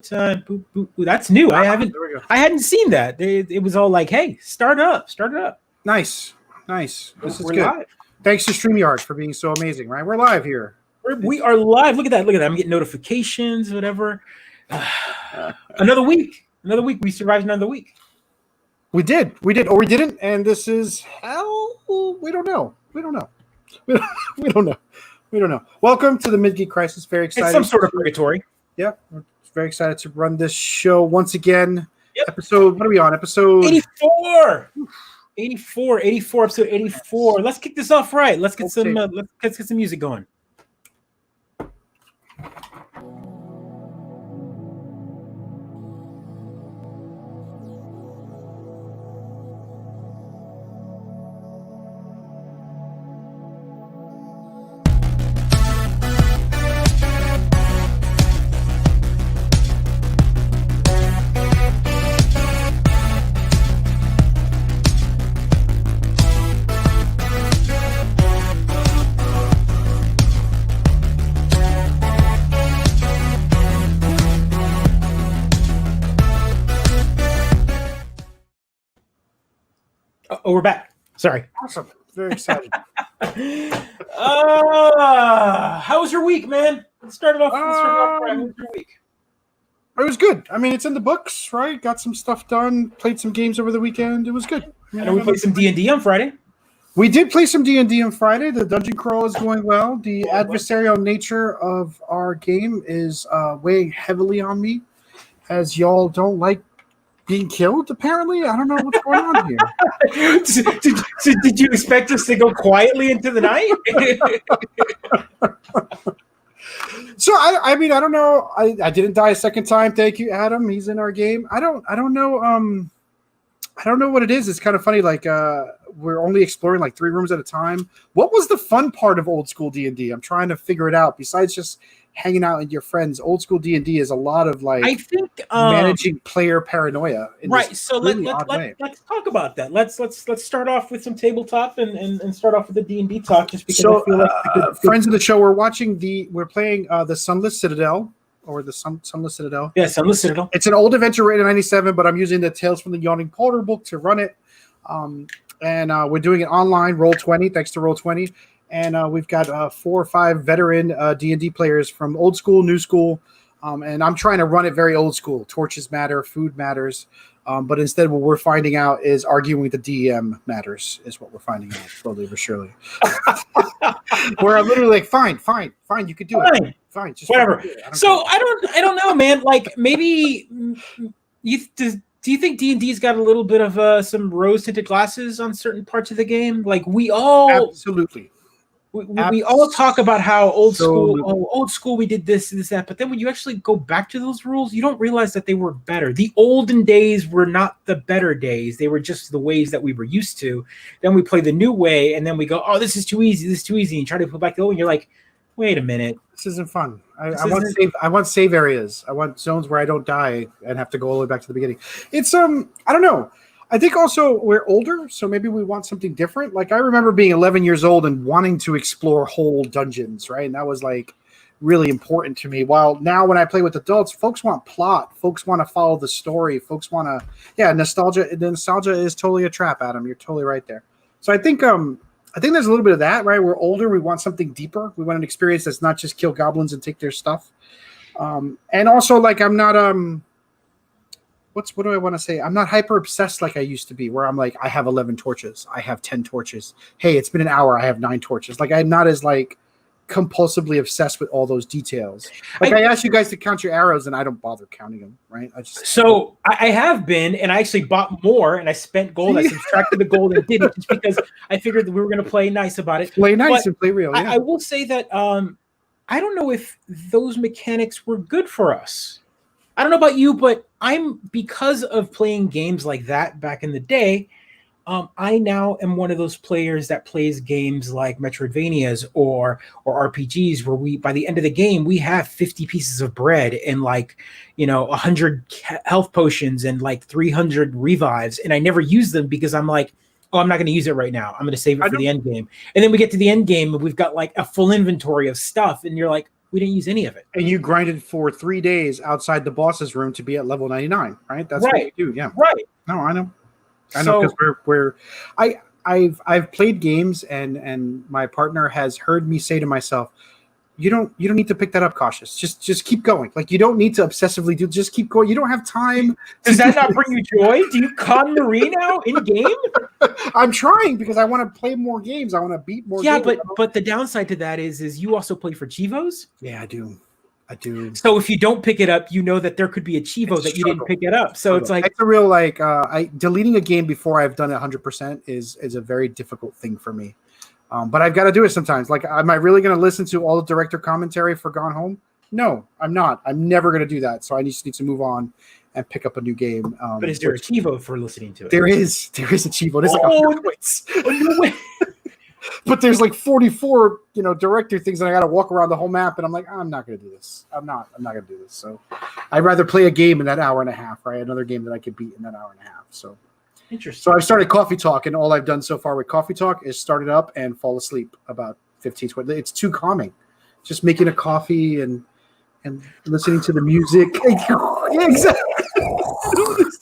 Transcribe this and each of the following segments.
Boop, boop, boop. That's new. I hadn't seen that. It was all like, hey, start it up. Nice. This is We're good. live. Thanks to StreamYard for being so amazing, right? We're live here. We are live. Look at that. I'm getting notifications, whatever. Another week. We survived another week. We did, or we didn't. And this is how we don't know. We don't know. Welcome to the Mid-Geek Crisis. Very excited. It's some sort of purgatory. Yeah, we're very excited to run this show once again. Yep. Episode, what are we on? Episode 84. 84, episode 84. Let's kick this off right. Let's get some music going. Oh, we're back. Sorry. Awesome. Very excited. How was your week, man? Let's start it off right. How was your week? It was good. I mean, it's in the books, right? Got some stuff done. Played some games over the weekend. It was good. I know we played some D&D on Friday. We did play some D&D on Friday. The dungeon crawl is going well. The adversarial nature of our game is weighing heavily on me, as y'all don't like being killed, apparently. I don't know what's going on here. Did you expect us to go quietly into the night? So I mean, I don't know. I didn't die a second time. Thank you, Adam. He's in our game. I don't know. I don't know what it is. It's kind of funny. Like we're only exploring like 3 rooms at a time. What was the fun part of old school D&D? I'm trying to figure it out. Besides just hanging out with your friends, old school D&D is a lot of like I think managing player paranoia. Right. So let's talk about that. Let's start off with some tabletop and start off with the D&D talk, just because I feel like friends of the show, we're playing the Sunless Citadel. Or the Sunless Citadel. Yeah, Sunless Citadel. It's an old adventure rated 97, but I'm using the Tales from the Yawning Portal book to run it. And we're doing it online, Roll20, thanks to Roll20. And we've got 4 or 5 veteran D&D players from old school, new school. And I'm trying to run it very old school. Torches matter, food matters. But instead what we're finding out is arguing with the DM matters, is what we're finding out slowly but surely. Where I'm literally like, fine, you could do it. Fine, just whatever. I don't know, man. Like maybe do you think D&D's got a little bit of some rose-tinted glasses on certain parts of the game? Like we all absolutely. We all talk about how old school we did this, that, but then when you actually go back to those rules, you don't realize that they were better. The olden days were not the better days. They were just the ways that we were used to. Then we play the new way, and then we go, oh, this is too easy, and you try to put back the old, and you're like, wait a minute. This isn't fun. I want save areas. I want zones where I don't die and have to go all the way back to the beginning. It's I don't know. I think also we're older, so maybe we want something different. Like I remember being 11 years old and wanting to explore whole dungeons, right? And that was like really important to me. While now when I play with adults, folks want plot. Folks want to follow the story. Folks want to, nostalgia. The nostalgia is totally a trap, Adam. You're totally right there. So I think there's a little bit of that, right? We're older. We want something deeper. We want an experience that's not just kill goblins and take their stuff. And also like I'm not what do I want to say? I'm not hyper obsessed like I used to be, where I'm like, I have 11 torches. I have 10 torches. Hey, it's been an hour. I have 9 torches. Like I'm not as like compulsively obsessed with all those details. Like I asked you guys to count your arrows and I don't bother counting them, right? I have been, and I actually bought more and I spent gold. I subtracted the gold and did it just because I figured that we were going to play nice about it. Play nice and play real. Yeah. I will say that I don't know if those mechanics were good for us. I don't know about you, but because of playing games like that back in the day, I now am one of those players that plays games like Metroidvanias or RPGs where by the end of the game, we have 50 pieces of bread and 100 health potions and 300 revives. And I never use them because I'm like, oh, I'm not going to use it right now. I'm going to save it for the end game. And then we get to the end game and we've got a full inventory of stuff. And you're like, We didn't use any of it. And you grinded for 3 days outside the boss's room to be at level 99, right? That's what we do. Yeah. Right. No, I know because I've played games and my partner has heard me say to myself, you don't need to pick that up cautious. Just keep going. Like, you don't need to obsessively just keep going. You don't have time. Does that not bring you joy? Do you con Marie now in game? I'm trying because I want to play more games. I want to beat more games. Yeah, but the downside to that is you also play for Chivos. Yeah, I do. So if you don't pick it up, you know that there could be a Chivo that you didn't pick it up. So it's like, it's a real deleting a game before I've done it 100% is a very difficult thing for me. But I've got to do it sometimes. Like, am I really going to listen to all the director commentary for Gone Home? No, I'm not. I'm never going to do that. So I just need to move on and pick up a new game. But is there a Chivo for listening to it? There is a Chivo. There's like 100 points. No way. But there's like 44, director things, and I got to walk around the whole map. And I'm like, I'm not going to do this. I'm not going to do this. So I'd rather play a game in that hour and a half, right? Another game that I could beat in that hour and a half. So. Interesting. So I've started Coffee Talk, and all I've done so far with Coffee Talk is start it up and fall asleep about 15, 20. It's too calming. Just making a coffee and listening to the music. Yeah, exactly.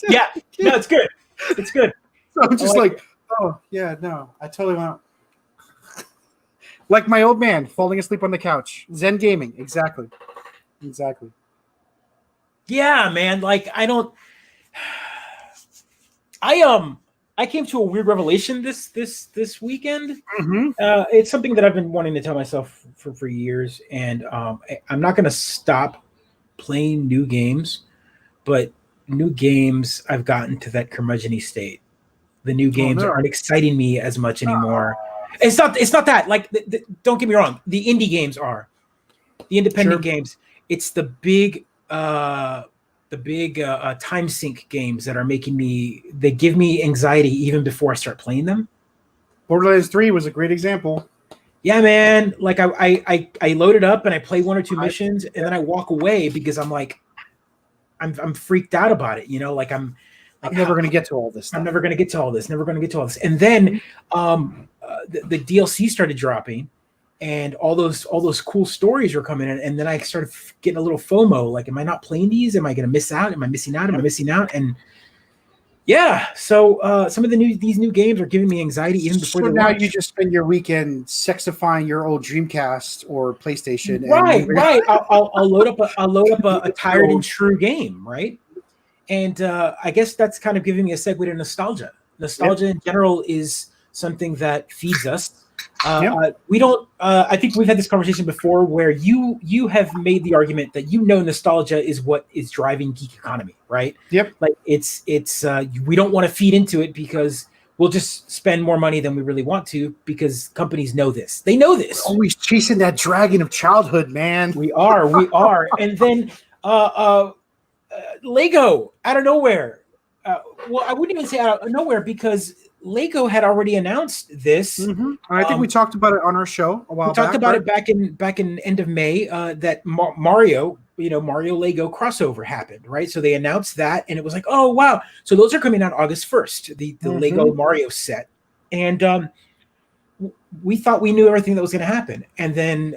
Yeah, no, it's good. It's good. So I'm just like, oh, yeah, no, I totally want to. Like my old man falling asleep on the couch. Zen gaming. Exactly. Yeah, man. Like, I came to a weird revelation this weekend. Mm-hmm. It's something that I've been wanting to tell myself for years, and I'm not going to stop playing new games, but new games, I've gotten to that curmudgeon-y state. The new games aren't exciting me as much anymore. It's not that. Like, don't get me wrong. The indie games are. The independent games. It's the big time sink games that are they give me anxiety even before I start playing them. Borderlands 3 was a great example. Yeah, man. Like, I load it up and I play 1 or 2 missions, and then I walk away because I'm like, I'm freaked out about it. Like, I'm never going to get to all this stuff. I'm never going to get to all this. And then the DLC started dropping, and all those cool stories were coming in, and then I started getting a little FOMO. Like, am I not playing these? Am I going to miss out? Am I missing out? And yeah, so some of these new games are giving me anxiety even before. So now you just spend your weekend sexifying your old Dreamcast or PlayStation. Right. I'll load up a tired and true game, right? And I guess that's kind of giving me a segue to nostalgia. Nostalgia in general is something that feeds us. We don't. I think we've had this conversation before, where you have made the argument that nostalgia is what is driving geek economy, right? Yep. Like, it's we don't want to feed into it because we'll just spend more money than we really want to, because companies know this. They know this. We're always chasing that dragon of childhood, man. We are, and then Lego out of nowhere. Well, I wouldn't even say out of nowhere, because Lego had already announced this. Mm-hmm. I think we talked about it on our show a while back. We talked about it back in end of May, that Mario Lego crossover happened, right? So they announced that, and it was like, oh, wow. So those are coming out August 1st, the Lego Mario set. And we thought we knew everything that was going to happen. And then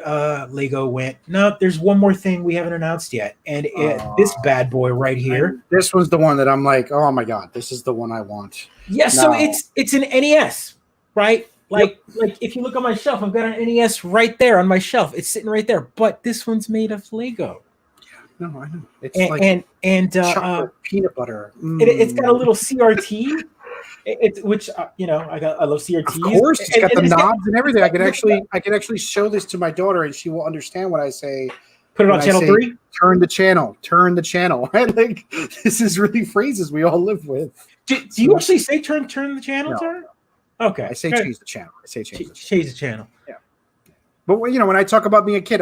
Lego went, no, there's one more thing we haven't announced yet. And this bad boy right here. This was the one that I'm like, oh my God, this is the one I want. Yeah, so it's an NES, right? Like if you look on my shelf, I've got an NES right there on my shelf. It's sitting right there. But this one's made of Lego. Yeah, no, I know. It's chocolate peanut butter. It's got a little CRT. I love CRTs. Of course, it's got the knobs and everything. I can actually show this to my daughter, and she will understand what I say. Put it on channel 3. Turn the channel. Right? Like, this is really phrases we all live with. Do you actually say turn the channel? No. Turn? Okay. I say change the channel. Change the channel. Yeah. But when I talk about being a kid,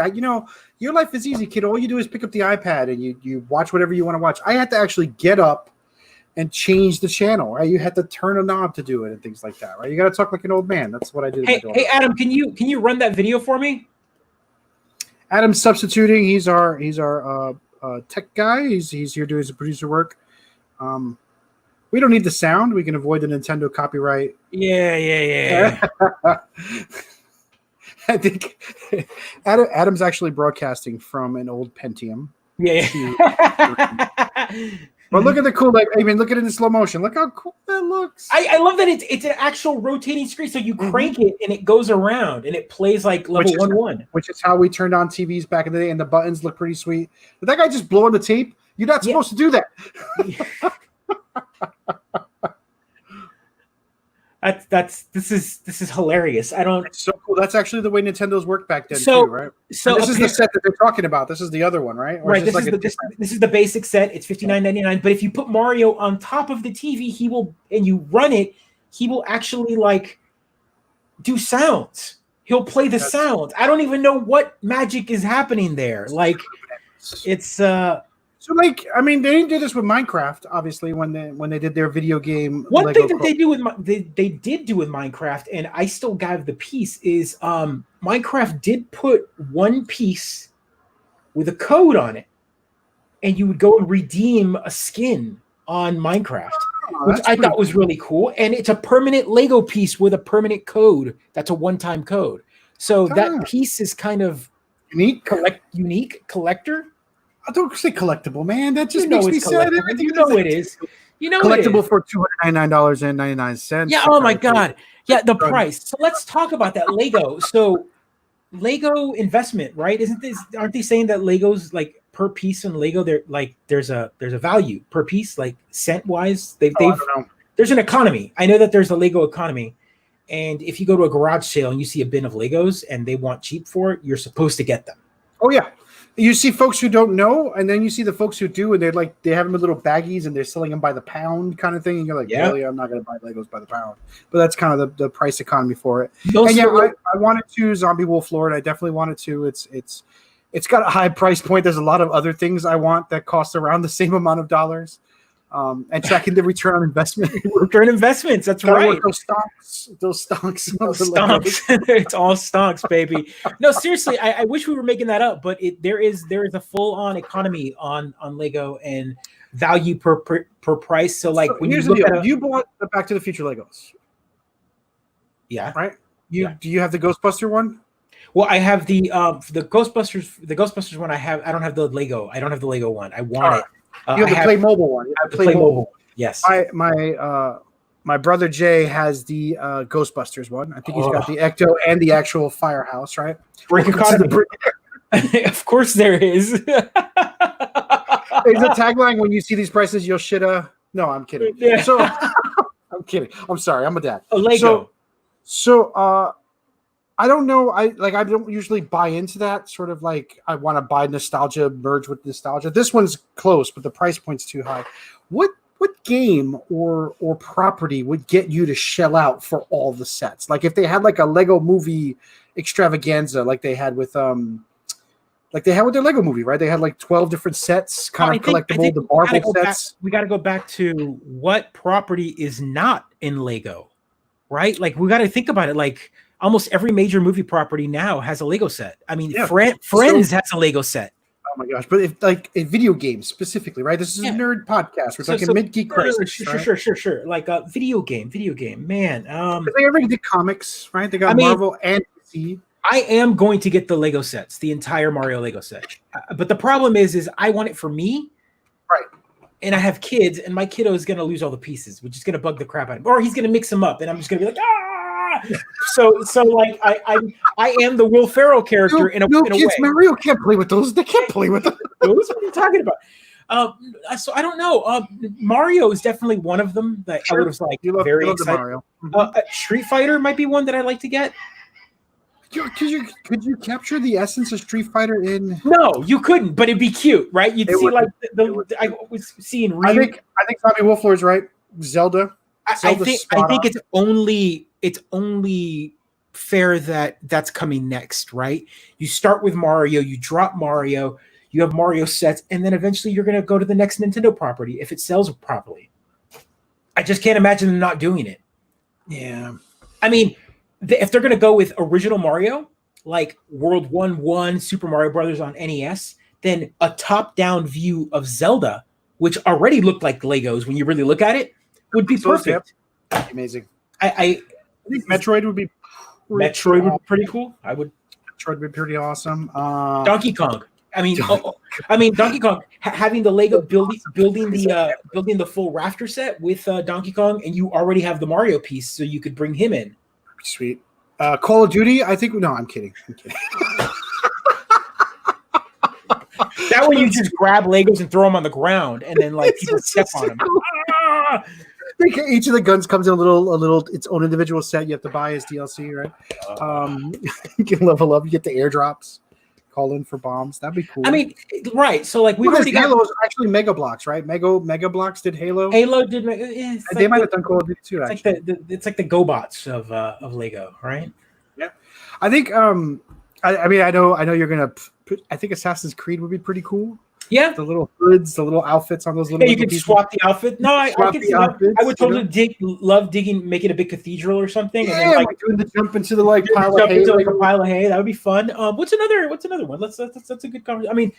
your life is easy, kid. All you do is pick up the iPad and you watch whatever you want to watch. I had to actually get up and change the channel, right? You had to turn a knob to do it and things like that, right? You got to talk like an old man. That's what I did. Hey, Adam, can you run that video for me? Adam's substituting. He's our tech guy. He's here doing some producer work. We don't need the sound. We can avoid the Nintendo copyright. Yeah. I think Adam's actually broadcasting from an old Pentium. Yeah. But look at the cool, I mean, look at it in slow motion. Look how cool that looks. I love that it's an actual rotating screen. So you crank it and it goes around and it plays like level 1-1. Which is how we turned on TVs back in the day, and the buttons look pretty sweet. But that guy just blowing the tape, you're not supposed to do that. This is hilarious. It's so cool. That's actually the way Nintendo's worked back then too, right? So this is the set that they're talking about. This is the other one, right? Right. This is the basic set. It's $59.99. But if you put Mario on top of the TV, and you run it, he will actually like do sounds. He'll play the sounds. I don't even know what magic is happening there. Like it's So, like, I mean, they didn't do this with Minecraft, obviously, when they did their video game. One Lego thing that they did do with Minecraft, and I still got the piece, is Minecraft did put one piece with a code on it, and you would go and redeem a skin on Minecraft, which I thought was really cool. And it's a permanent Lego piece with a permanent code. That's a one-time code. So that piece is kind of unique collector. I don't say collectible, man. That just makes me sad. You know it is. You know collectible for $299.99. Yeah. Oh my God. Yeah. The price. So let's talk about that Lego. So Lego investment, right? Aren't they saying that Legos like per piece in Lego? They're like there's a value per piece, like cent wise. There's an economy. I know that there's a Lego economy, and if you go to a garage sale and you see a bin of Legos and they want cheap for it, you're supposed to get them. Oh yeah. You see folks who don't know, and then you see the folks who do, and they have them in little baggies, and they're selling them by the pound kind of thing. And you're like, really? I'm not going to buy Legos by the pound. But that's kind of the price economy for it. I wanted to Zombie Wolf Lord. I definitely wanted to. It's got a high price point. There's a lot of other things I want that cost around the same amount of dollars. And tracking the return on investment. Return investments. That's right. Those stonks. It's all stonks, baby. No, seriously, I wish we were making that up, but there is a full-on economy on Lego and value per price. So like when here's the deal. You bought the Back to the Future Legos. Yeah. Right? Do you have the Ghostbuster one? Well, I have the Ghostbusters. The Ghostbusters one I don't have the Lego. I don't have the Lego one. I want it. You have the Play Mobile one. I have the Play Mobile. Yes. My brother Jay has the Ghostbusters one. I think he's got the Ecto and the actual Firehouse, right? Of course there is. There's a tagline: when you see these prices, you'll shoulda. No, I'm kidding. Yeah. So I'm kidding. I'm sorry. I'm a dad. A Lego. So I don't know. I don't usually buy into that sort of like I want to buy nostalgia merge with nostalgia. This one's close, but the price point's too high. What game or property would get you to shell out for all the sets? Like if they had like a Lego movie extravaganza, like they had with their Lego movie, right? They had like 12 different sets, kind of collectible, the Marvel sets. We got to go back to what property is not in Lego, right? Like we got to think about it. Like almost every major movie property now has a Lego set. I mean, Friends has a Lego set. Oh my gosh! But if like in video games specifically, right? This is a nerd podcast. We're talking Mid-Geek Crisis. Sure. Like a video game, man. They already did comics, right? They got Marvel and DC. I am going to get the Lego sets, the entire Mario Lego set. But the problem is I want it for me, right? And I have kids, and my kiddo is going to lose all the pieces, which is going to bug the crap out of him, or he's going to mix them up, and I'm just going to be like, ah. So like I am the Will Ferrell character in a way. Mario can't play with those. They can't play with those. What are you talking about? So I don't know. Mario is definitely one of them that I would have like very excited. Mario. Street Fighter might be one that I'd like to get. Could you capture the essence of Street Fighter in? No, you couldn't, but it'd be cute, right? You'd see like I was seeing. I think Zombie Wolf Lord's right. Zelda. I think it's only fair that that's coming next, right? You start with Mario, you drop Mario, you have Mario sets, and then eventually you're going to go to the next Nintendo property if it sells properly. I just can't imagine them not doing it. Yeah. I mean, if they're going to go with original Mario, like World 1, Super Mario Brothers on NES, then a top-down view of Zelda, which already looked like Legos when you really look at it, would be perfect. Yep. Amazing. I think Metroid would be Metroid would be pretty cool. Metroid would be pretty awesome. Donkey Kong. Donkey Kong having the Lego building the full rafter set with Donkey Kong, and you already have the Mario piece, so you could bring him in. Sweet. Call of Duty. I think no. I'm kidding. That way, you just grab Legos and throw them on the ground, and then like people step on them. Ah! Each of the guns comes in a little its own individual set. You have to buy as DLC, right? You can level up. You get the airdrops. Call in for bombs. That'd be cool. I mean, right? So like we've already got Halo's actually Mega Blocks, right? Mega Blocks did Halo. Halo did. They might have done Call of Duty too. Actually, it's like the GoBots of Lego, right? Yeah, I think. I mean, I know you're gonna. I think Assassin's Creed would be pretty cool. Yeah, the little hoods, the little outfits on those little. Yeah, you can swap the outfit. No, I could see that. I would totally love digging, make it a big cathedral or something. Yeah, and then, like doing the jump into the pile of hay. Into like a pile of hay. That would be fun. What's another one? That's a good conversation. I mean,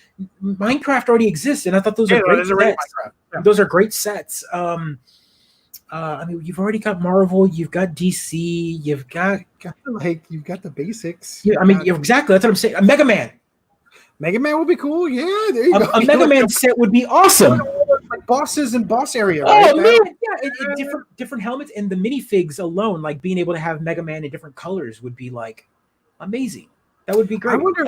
Minecraft already exists, and I thought those are great sets. Yeah. Those are great sets. I mean, you've already got Marvel, you've got DC, you've got the basics. Yeah, I mean, exactly. That's what I'm saying. A Mega Man. Mega Man would be cool. Yeah, there you go. A Mega Man set would be awesome. Like bosses and boss area. Oh man, yeah, different helmets and the minifigs alone, like being able to have Mega Man in different colors would be like amazing. That would be great. I wonder,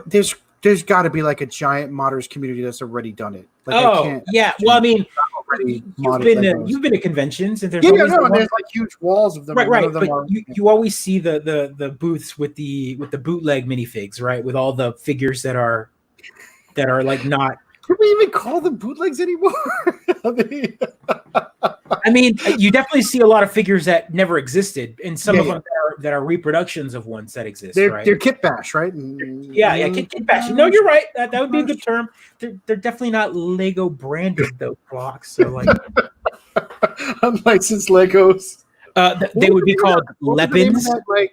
there's got to be like a giant modders community that's already done it. Like, yeah. Well, I mean, you've been to conventions and there's there's like huge walls of them. Right. But you always see the booths with the bootleg minifigs, right? With all the figures that are like not. Can we even call them bootlegs anymore? I mean, you definitely see a lot of figures that never existed, and some of them that are reproductions of ones that exist. They're right? They're kit bash, right? Yeah, kit bash. No, you're right. That would be a good term. They're definitely not Lego branded though blocks. So like unlicensed Legos. They would be called Lepins.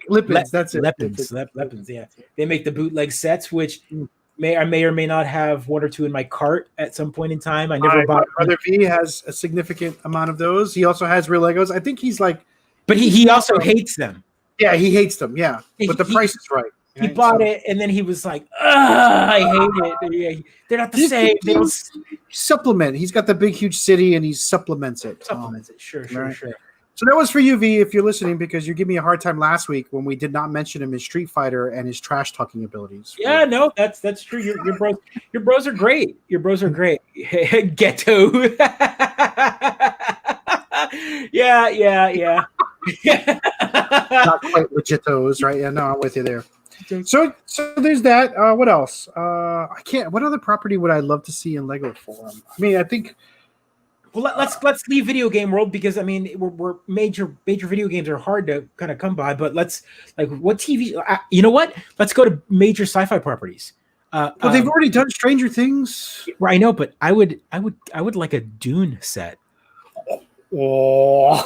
Lepins. That's it. Lepins. Yeah, they make the bootleg sets, which. I may or may not have one or two in my cart at some point in time. I never bought. Brother V has a significant amount of those. He also has real Legos. I think he's like, but he also hates them. Yeah, he hates them. Yeah, but the price is right. He bought it and then he was like, I hate it. They're not the same. They don't supplement. He's got the big huge city and he supplements it. Sure. So that was for you, V, if you're listening, because you gave me a hard time last week when we did not mention him in Street Fighter and his trash talking abilities. Yeah, no, that's true. Your bros are great. Your bros are great. Ghetto. yeah. Not quite legitos, right? Yeah, no, I'm with you there. So there's that. What else? I can't. What other property would I love to see in Lego form? I mean, I think. Well, let's leave video game world because I mean we're major video games are hard to kind of come by. But let's what TV? You know what? Let's go to major sci-fi properties. Well, they've already done Stranger Things. Right, I know, but I would like a Dune set. Oh.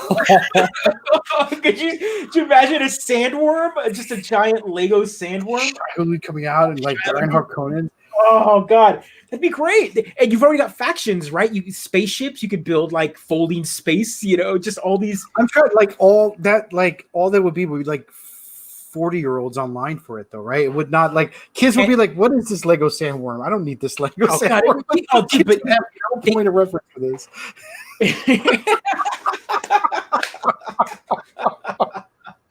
Could you imagine a sandworm, just a giant Lego sandworm coming out and like Reinhard Conan? Oh God, that'd be great. And you've already got factions, right? Spaceships. You could build like folding space. Just all these. I'm trying all that would be like 40-year-olds online for it though, right? It would not kids would be like, "What is this Lego sandworm? I don't need this Lego sandworm." But have no point of reference for this.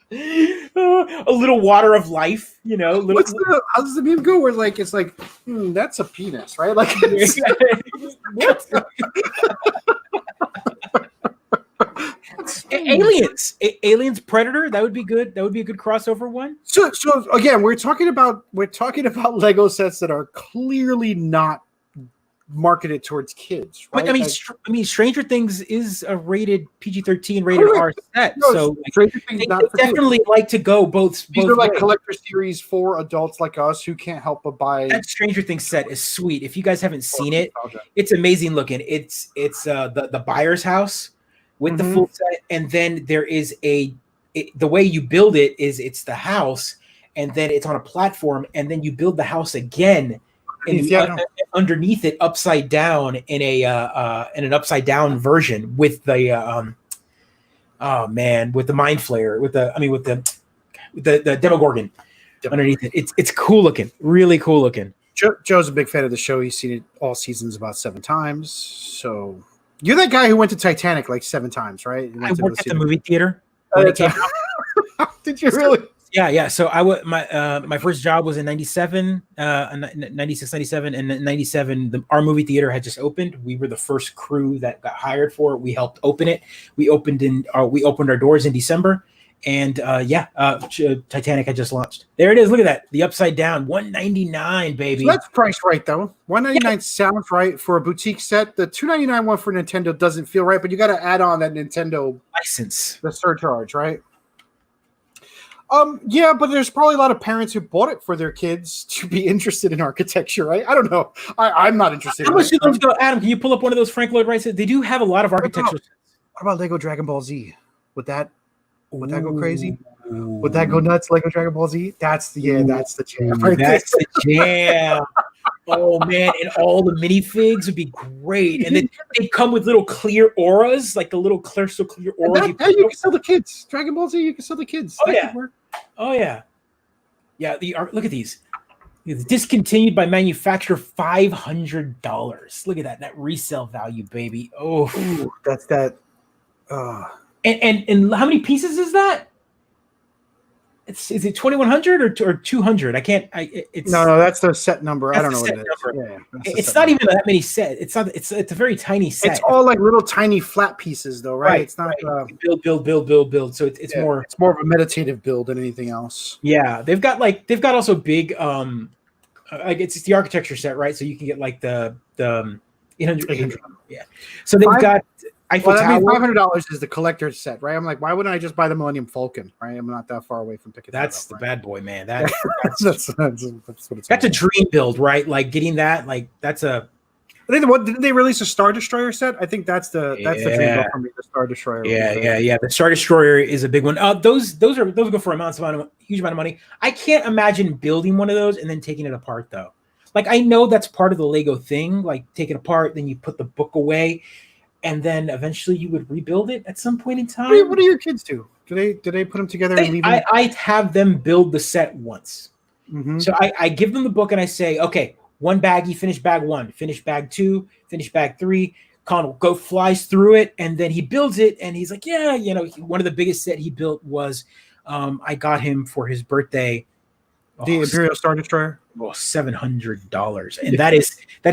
A little water of life, how does the meme go? Where it's like, that's a penis, right? Like, what? Aliens Predator. That would be good. That would be a good crossover one. So again, we're talking about Lego sets that are clearly not marketed towards kids, right? But I mean, Stranger Things is a rated PG-13 rated R set, so Stranger Things they definitely like to go both. These are like collector series for adults like us who can't help but buy. That Stranger Things set is sweet. If you guys haven't seen it, it's amazing looking. It's the buyer's house with the full set, and then there is the way you build it is it's the house, and then it's on a platform, and then you build the house again. And underneath it, upside down in an upside down version with the Oh man, with the Mind Flayer, with the Demogorgon underneath it. It's cool looking, really cool looking. Joe's a big fan of the show. He's seen it all seasons about 7 times. So you're that guy who went to Titanic like 7 times, right? I worked at the movie theater when it came out. Did you really? Yeah. So my first job was in 97, 96, 97, and in 97, our movie theater had just opened. We were the first crew that got hired for it. We helped open it. We opened our doors in December. And Titanic had just launched. There it is. Look at that. The upside down, $199, baby. So that's priced right though. $199 sounds right for a boutique set. The $299 one for Nintendo doesn't feel right, but you got to add on that Nintendo license, the surcharge, right? Yeah, but there's probably a lot of parents who bought it for their kids to be interested in architecture, right? I don't know. I'm not interested. How much do those go, Adam? Can you pull up one of those Frank Lloyd Wright sets? They do have a lot of architecture. What about Lego Dragon Ball Z? Would that go crazy? Would that go nuts? Lego Dragon Ball Z? That's the jam. Right, that's the jam. Oh man, and all the minifigs would be great. And then they come with little clear auras, like the little clear auras. You can sell the kids. Dragon Ball Z, you can sell the kids. Oh yeah. Yeah, look at these. It's discontinued by manufacturer, $500. Look at that resale value, baby. Oh, ooh, that's that. And how many pieces is that? Is it 2,100 or 200? I can't. It's no. That's the set number. I don't know what it is. Yeah, it's not even that many sets. It's not. It's a very tiny set. It's all like little tiny flat pieces, though, right? It's not build. So it's more. It's more of a meditative build than anything else. Yeah, they've got also big like it's the architecture set, right? So you can get like the 800. Yeah. So they've got. $500 is the collector's set, right? I'm like, why wouldn't I just buy the Millennium Falcon, right? I'm not that far away from picking that's that up, the right? bad boy, man. That's what it's. That's a dream build, right? Like getting that, like that's a. Didn't they release a Star Destroyer set? I think that's the dream build for me. The Star Destroyer. Yeah. The Star Destroyer is a big one. Those go for huge amount of money. I can't imagine building one of those and then taking it apart though. Like I know that's part of the Lego thing. Like take it apart, then you put the book away. And then eventually you would rebuild it at some point in time. What do your kids do? Do they put them together and leave them? I have them build the set once. Mm-hmm. So I give them the book and I say, okay, one bag, you finish bag 1, finish bag 2, finish bag 3. Con flies through it, and then he builds it, and he's like, yeah, one of the biggest set he built was I got him for his birthday. The Imperial Star Destroyer. Well, $700, and that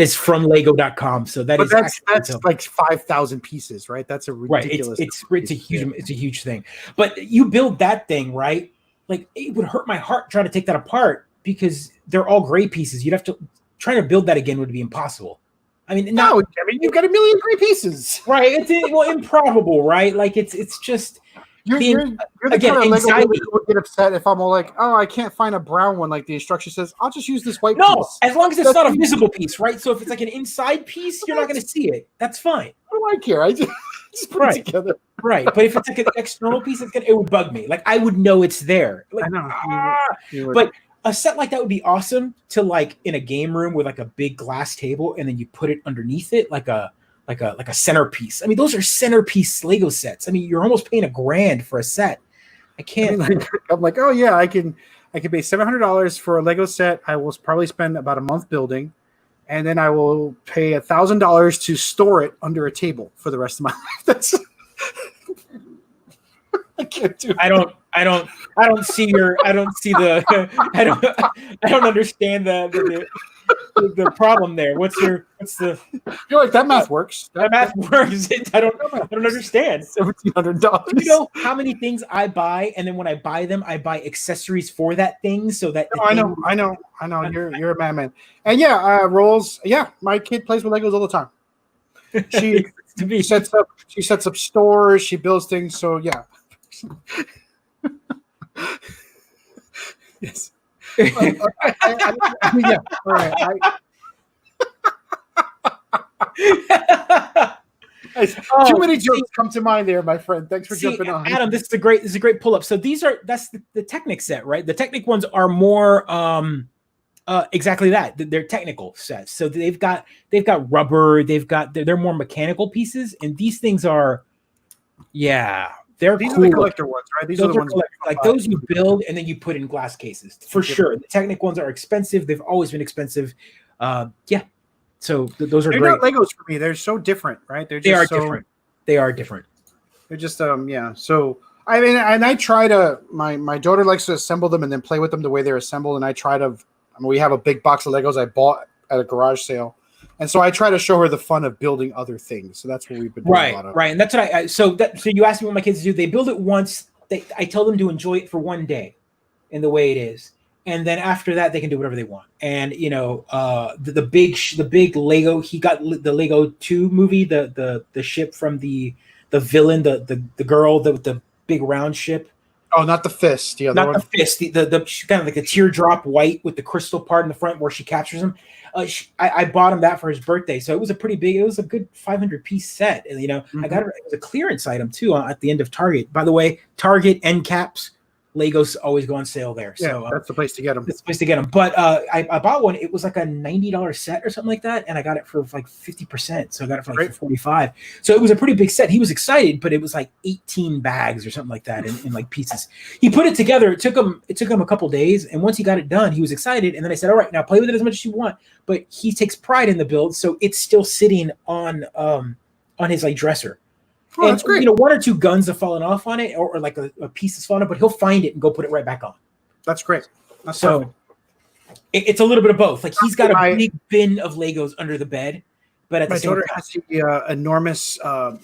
is from Lego.com. So that's like 5,000 pieces, right? That's a ridiculous. Right. It's a huge thing. But you build that thing, right? Like it would hurt my heart trying to take that apart because they're all gray pieces. You'd have to try to build that again would be impossible. I mean, you've got a million gray pieces, right? It's improbable, right? Like it's just. You're the kind of Lego who would get upset if I'm all like, oh, I can't find a brown one like the instruction says. I'll just use this white piece. No, as long as it's not a visible piece, right? So if it's like an inside piece, you're not going to see it. That's fine. I don't care. I just put it together. Right, but if it's like an external piece, it would bug me. Like I would know it's there. Like, I know. But a set like that would be awesome to like in a game room with like a big glass table, and then you put it underneath it like a centerpiece. I mean, those are centerpiece Lego sets. I mean, you're almost paying $1,000 for a set. I can't. I'm like, oh yeah, I can pay $700 for a Lego set. I will probably spend about a month building, and then I will pay $1,000 to store it under a table for the rest of my life. That's. I can't do. I don't see I don't understand the problem there. You're like that math works. That math works. I don't understand. $1,700. You know how many things I buy, and then when I buy them, I buy accessories for that thing so that. I know. You're a madman. And yeah, rolls. Yeah, my kid plays with Legos all the time. She sets up stores. She builds things. So yeah. Yes. Yeah. All right. Too many jokes come to mind there, my friend. Thanks for jumping on. Adam, this is a great pull-up. So that's the Technic set, right? The Technic ones are more exactly that. They're technical sets. So they've got rubber, they're more mechanical pieces, and these things are They're These cool. are the collector ones, right? These are the ones like those you build and then you put in glass cases for sure. The Technic ones are expensive. They've always been expensive. Yeah. So those are they're great. not Legos for me. They're so different, right? They are different. They are different. They're just yeah. So I mean, and I try to. My daughter likes to assemble them and then play with them the way they're assembled. And I try to. I mean, we have a big box of Legos I bought at a garage sale, and so I try to show her the fun of building other things. So that's what we've been doing a lot of. Right, and that's what so you asked me what my kids do. They build it once. I tell them to enjoy it for one day, in the way it is, and then after that they can do whatever they want. And the big Lego. He got the Lego 2 movie, the ship from the villain, the girl, the big round ship. Oh, not the fist. The other not one. the fist. The kind of like the teardrop white with the crystal part in the front where she captures him. I bought him that for his birthday, so it was a good 500-piece set. And I got it. It was a clearance item too at the end of Target. By the way, Target end caps, Legos always go on sale there. Yeah, so that's the place to get them. That's the place to get them. But I bought one. It was like a $90 set or something like that, and I got it for like 50%. So I got it for like $45. So it was a pretty big set. He was excited, but it was like 18 bags or something like that in like pieces. He put it together. It took him a couple days, and once he got it done, he was excited. And then I said, "All right, now play with it as much as you want." But he takes pride in the build, so it's still sitting on his like dresser. Oh, and that's great. One or two guns have fallen off on it, or like a piece has fallen off, but he'll find it and go put it right back on. That's great. That's so it's a little bit of both. Like he's got a big bin of Legos under the bed, but at my the same daughter time, has the enormous,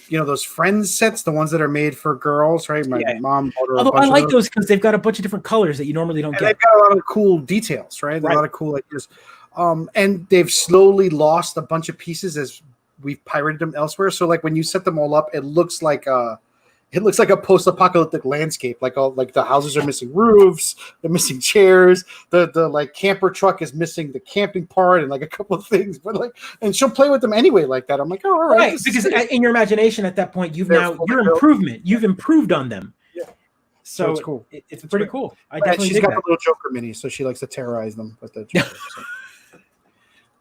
those Friends sets, the ones that are made for girls, right? My mom bought her. Although I like those because they've got a bunch of different colors that you normally don't get. They've got a lot of cool details, right? A lot of cool ideas. And they've slowly lost a bunch of pieces as we've pirated them elsewhere. So like when you set them all up, it looks like a post-apocalyptic landscape. Like the houses are missing roofs, they're missing chairs, the like camper truck is missing the camping part and like a couple of things. But and she'll play with them anyway like that. I'm like, oh, all right. Because in your imagination at that point, you've improved on them. Yeah. So it's cool. It's pretty cool. She's got the little Joker mini, so she likes to terrorize them with the Joker.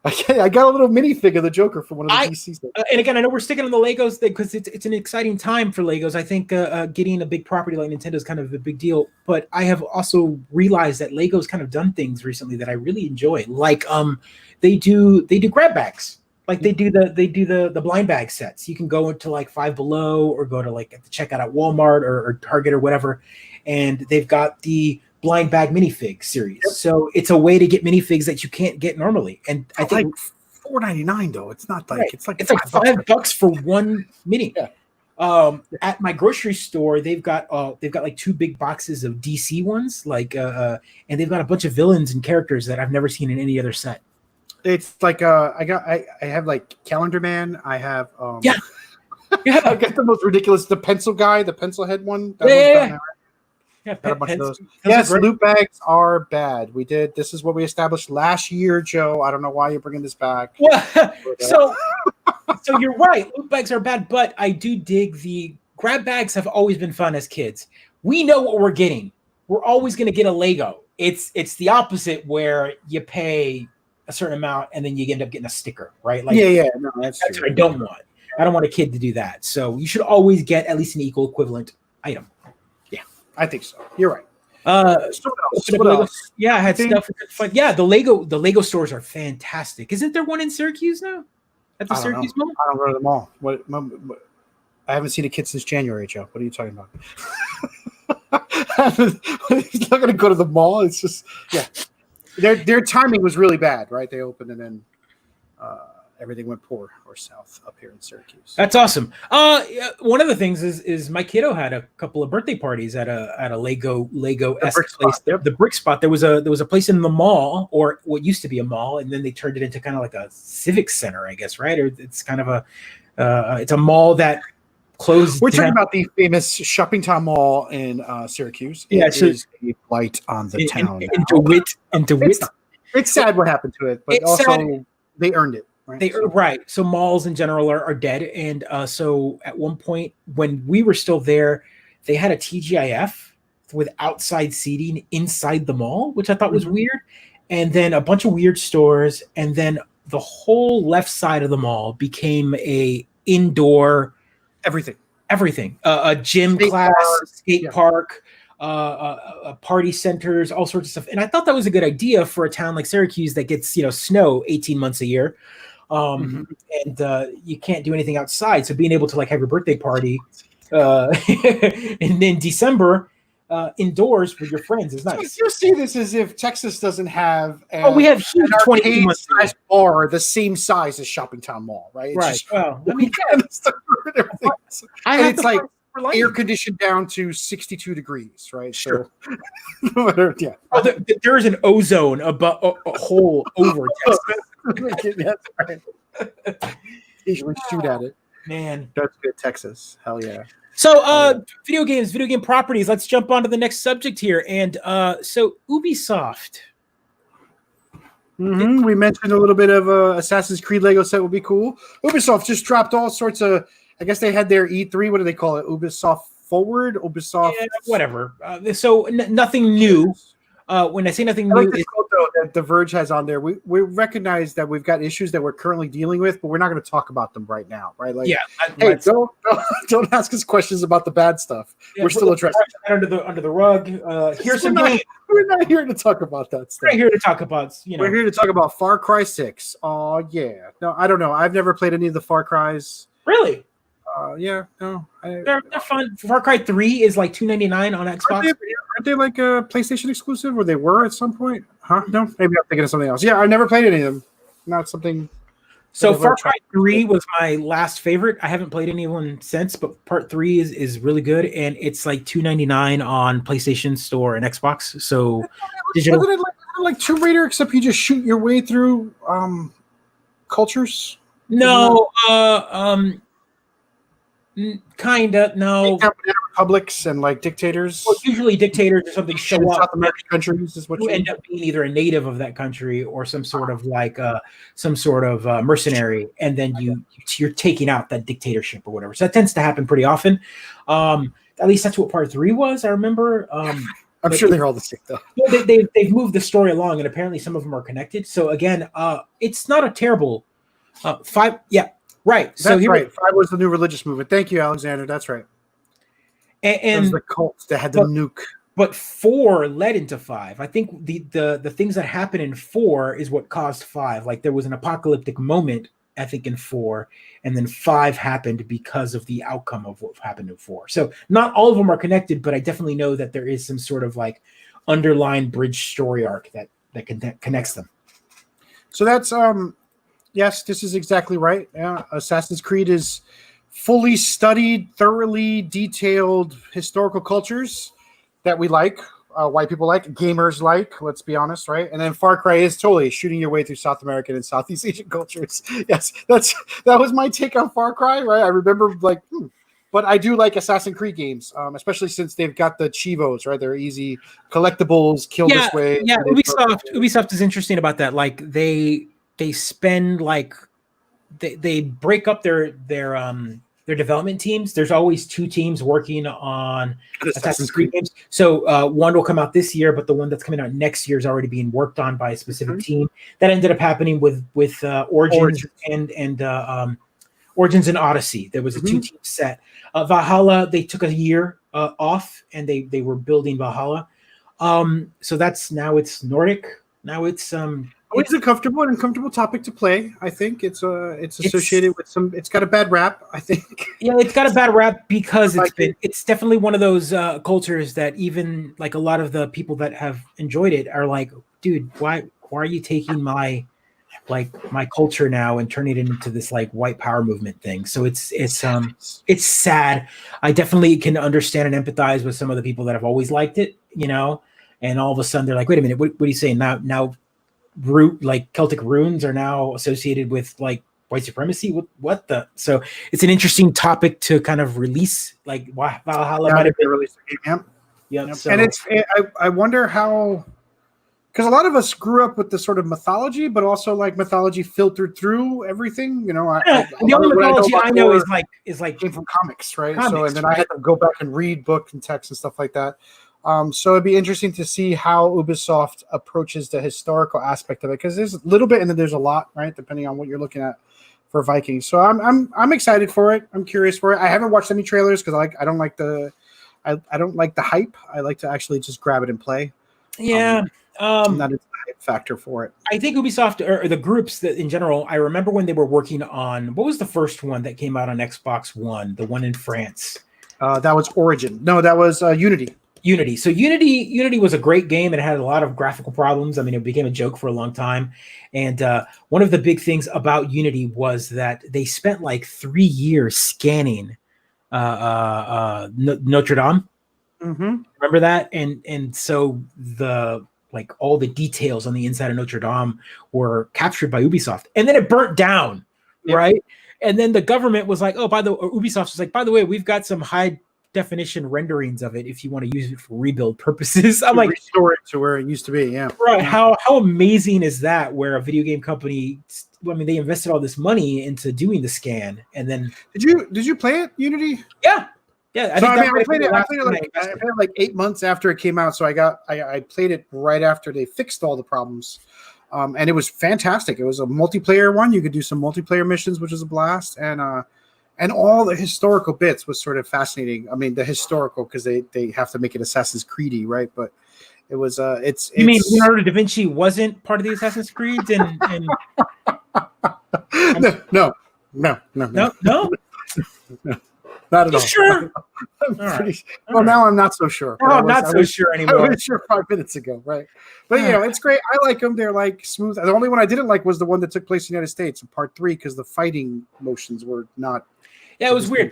I got a little minifig of the Joker from one of the DC stuff. And again, I know we're sticking on the Legos thing because it's an exciting time for Legos. I think getting a big property like Nintendo is kind of a big deal. But I have also realized that Lego's kind of done things recently that I really enjoy. Like they do grab bags. Like they do the blind bag sets. You can go into like Five Below or go to like at the checkout at Walmart or Target or whatever, and they've got the blind bag minifig series. Yep. So it's a way to get minifigs that you can't get normally. And I think like $4.99 though. It's not like it's like $5 for one mini. Yeah. At my grocery store, they've got like 2 big boxes of DC ones, and they've got a bunch of villains and characters that I've never seen in any other set. It's like I have like Calendar Man. I have I got the most ridiculous, the pencil guy, the pencil head one. Yeah, a bunch of those. Yes, loot bags are bad. This is what we established last year, Joe. I don't know why you're bringing this back. Well, so you're right. Loot bags are bad, but I do dig the grab bags. Have always been fun as kids. We know what we're getting. We're always going to get a Lego. It's the opposite where you pay a certain amount and then you end up getting a sticker, right? Like no, that's what I don't want. I don't want a kid to do that. So you should always get at least an equal equivalent item. I think so. You're right. What else? Yeah, I had stuff. But yeah, the Lego stores are fantastic. Isn't there one in Syracuse now? At the Syracuse Mall? I don't go to the mall. What? I haven't seen a kid since January, Joe. What are you talking about? He's not going to go to the mall. It's just Their timing was really bad, right? They opened and then everything went poor or south up here in Syracuse. That's awesome. One of the things is my kiddo had a couple of birthday parties at a Lego-esque place. The Brick Spot. There was a place in the mall, or what used to be a mall, and then they turned it into kind of like a civic center, I guess, right? Or it's kind of it's a mall that closed. We're talking about the famous Shopping Town Mall in Syracuse. It is a blight on the town. Into wit. It's sad what happened to it, but it's also sad. They earned it. Right. So malls in general are dead. And so at one point when we were still there, they had a TGIF with outside seating inside the mall, which I thought was weird. And then a bunch of weird stores. And then the whole left side of the mall became a indoor everything. everything. A gym Skate class, park. skate Yeah. park, party centers, all sorts of stuff. And I thought that was a good idea for a town like Syracuse that gets snow 18 months a year, and you can't do anything outside. So being able to like have your birthday party in December indoors with your friends is nice. You see this as if Texas doesn't have we have huge an 22 months arcade-sized bar the same size as Shopping Town Mall, right? It's right. just, well, I mean, it's like air conditioned down to 62 degrees, right? Sure. So, yeah. Oh, there is an ozone above a hole over Texas. That's right. Occasionally shoot at it. Man, that's good, Texas. Hell yeah. So, video game properties. Let's jump on to the next subject here. And so, Ubisoft. We mentioned a little bit of Assassin's Creed Lego set would be cool. Ubisoft just dropped all sorts of. I guess they had their E3. What do they call it? Ubisoft Forward. Ubisoft. Yeah, whatever. So nothing new. When I say nothing new, it's cool, though, that The Verge has on there. We recognize that we've got issues that we're currently dealing with, but we're not going to talk about them right now, right? Like, hey, don't ask us questions about the bad stuff. Yeah, we're still addressing under the rug. Here's some games. We're not here to talk about that stuff. We're here to talk about. We're here to talk about Far Cry 6. Oh yeah. No, I don't know. I've never played any of the Far Cries. Really? Yeah, no. They're fun. Far Cry 3 is like $2.99 on Xbox. Aren't they like a PlayStation exclusive, or they were at some point? Huh? No, maybe I'm thinking of something else. Yeah, I've never played any of them. Not something. So Far Cry 3 was my last favorite. I haven't played anyone since, but Part 3 is really good, and it's like $2.99 on PlayStation Store and Xbox. So digital. Wasn't it like Tomb Raider, except you just shoot your way through cultures? No, kinda. No, republics and like dictators. Well, usually dictators or something show up. South American countries is what you end up being either a native of that country or some sort of mercenary, and then you're taking out that dictatorship or whatever. So that tends to happen pretty often. At least that's what Part 3 was. I remember. I'm sure they're all the same though. They've moved the story along, and apparently some of them are connected. So again, it's not a terrible 5. Yeah. Right. That's right. 5 was the new religious movement. Thank you, Alexander. That's right. And the cults that had the nuke. But 4 led into 5. I think the things that happened in 4 is what caused 5. Like there was an apocalyptic moment, I think, in 4, and then 5 happened because of the outcome of what happened in 4. So not all of them are connected, but I definitely know that there is some sort of like underlying bridge story arc that connects them. So that's yes, this is exactly right. Yeah, Assassin's Creed is fully studied, thoroughly detailed historical cultures that we like, white people like, gamers like, let's be honest, right? And then Far Cry is totally shooting your way through South American and Southeast Asian cultures. Yes, that was my take on Far Cry, right? I remember but I do like Assassin's Creed games, especially since they've got the Chivos, right? They're easy collectibles, kill this way. Yeah, Ubisoft is interesting about that. Like they spend like they break up their development teams. There's always 2 teams working on Assassin's Creed games. So one will come out this year, but the one that's coming out next year is already being worked on by a specific team. That ended up happening with Origins and Origins and Odyssey. There was a 2-team set. Valhalla, they took a year off, and they were building Valhalla. So now it's Nordic. Now it's It's a comfortable and uncomfortable topic to play. I think it's associated with some. It's got a bad rap, I think. Yeah, it's got a bad rap because it's definitely one of those cultures that even like a lot of the people that have enjoyed it are like, dude, why are you taking my culture now and turning it into this like white power movement thing? So it's sad. I definitely can understand and empathize with some of the people that have always liked it, and all of a sudden they're like, wait a minute, what are you saying now? Celtic runes are now associated with like white supremacy. What the? So it's an interesting topic to kind of release. Like Valhalla might have been released the game. Yeah, so. And I wonder how, because a lot of us grew up with the sort of mythology, but also like mythology filtered through everything. The only mythology I know is like came from comics, right? And then I had to go back and read books and texts and stuff like that. So it'd be interesting to see how Ubisoft approaches the historical aspect of it, because there's a little bit and then there's a lot, right? Depending on what you're looking at for Vikings. So I'm excited for it. I'm curious for it. I haven't watched any trailers because I don't like the hype. I like to actually just grab it and play. Yeah. I'm not into the hype factor for it. I think Ubisoft or the groups that in general, I remember when they were working on, what was the first one that came out on Xbox One, the one in France? That was Origin. No, that was Unity. Unity. So Unity was a great game. It had a lot of graphical problems. I mean, it became a joke for a long time. And one of the big things about Unity was that they spent like 3 years scanning Notre Dame. Mm-hmm. Remember that? And so all the details on the inside of Notre Dame were captured by Ubisoft, and then it burnt down, right? And then the government was like, Ubisoft was like, by the way, we've got some high definition renderings of it if you want to use it for rebuild purposes. I'm like, restore it to where it used to be. Yeah. Right. How amazing is that, where a video game company, I mean, they invested all this money into doing the scan, and then did you play it, Unity? Yeah. Yeah, I played it like 8 months after it came out. So I played it right after they fixed all the problems, and it was fantastic. It was a multiplayer one. You could do some multiplayer missions, which was a blast, and all the historical bits was sort of fascinating. I mean, the historical because they have to make it Assassin's Creedy, right? But it was You mean Leonardo da Vinci wasn't part of the Assassin's Creed? And no. Not at all. Sure. Now I'm not so sure. No, I'm not so sure anymore. I was sure 5 minutes ago, right? But it's great. I like them. They're like smooth. The only one I didn't like was the one that took place in the United States, Part 3, because the fighting motions were not. Yeah, it was weird.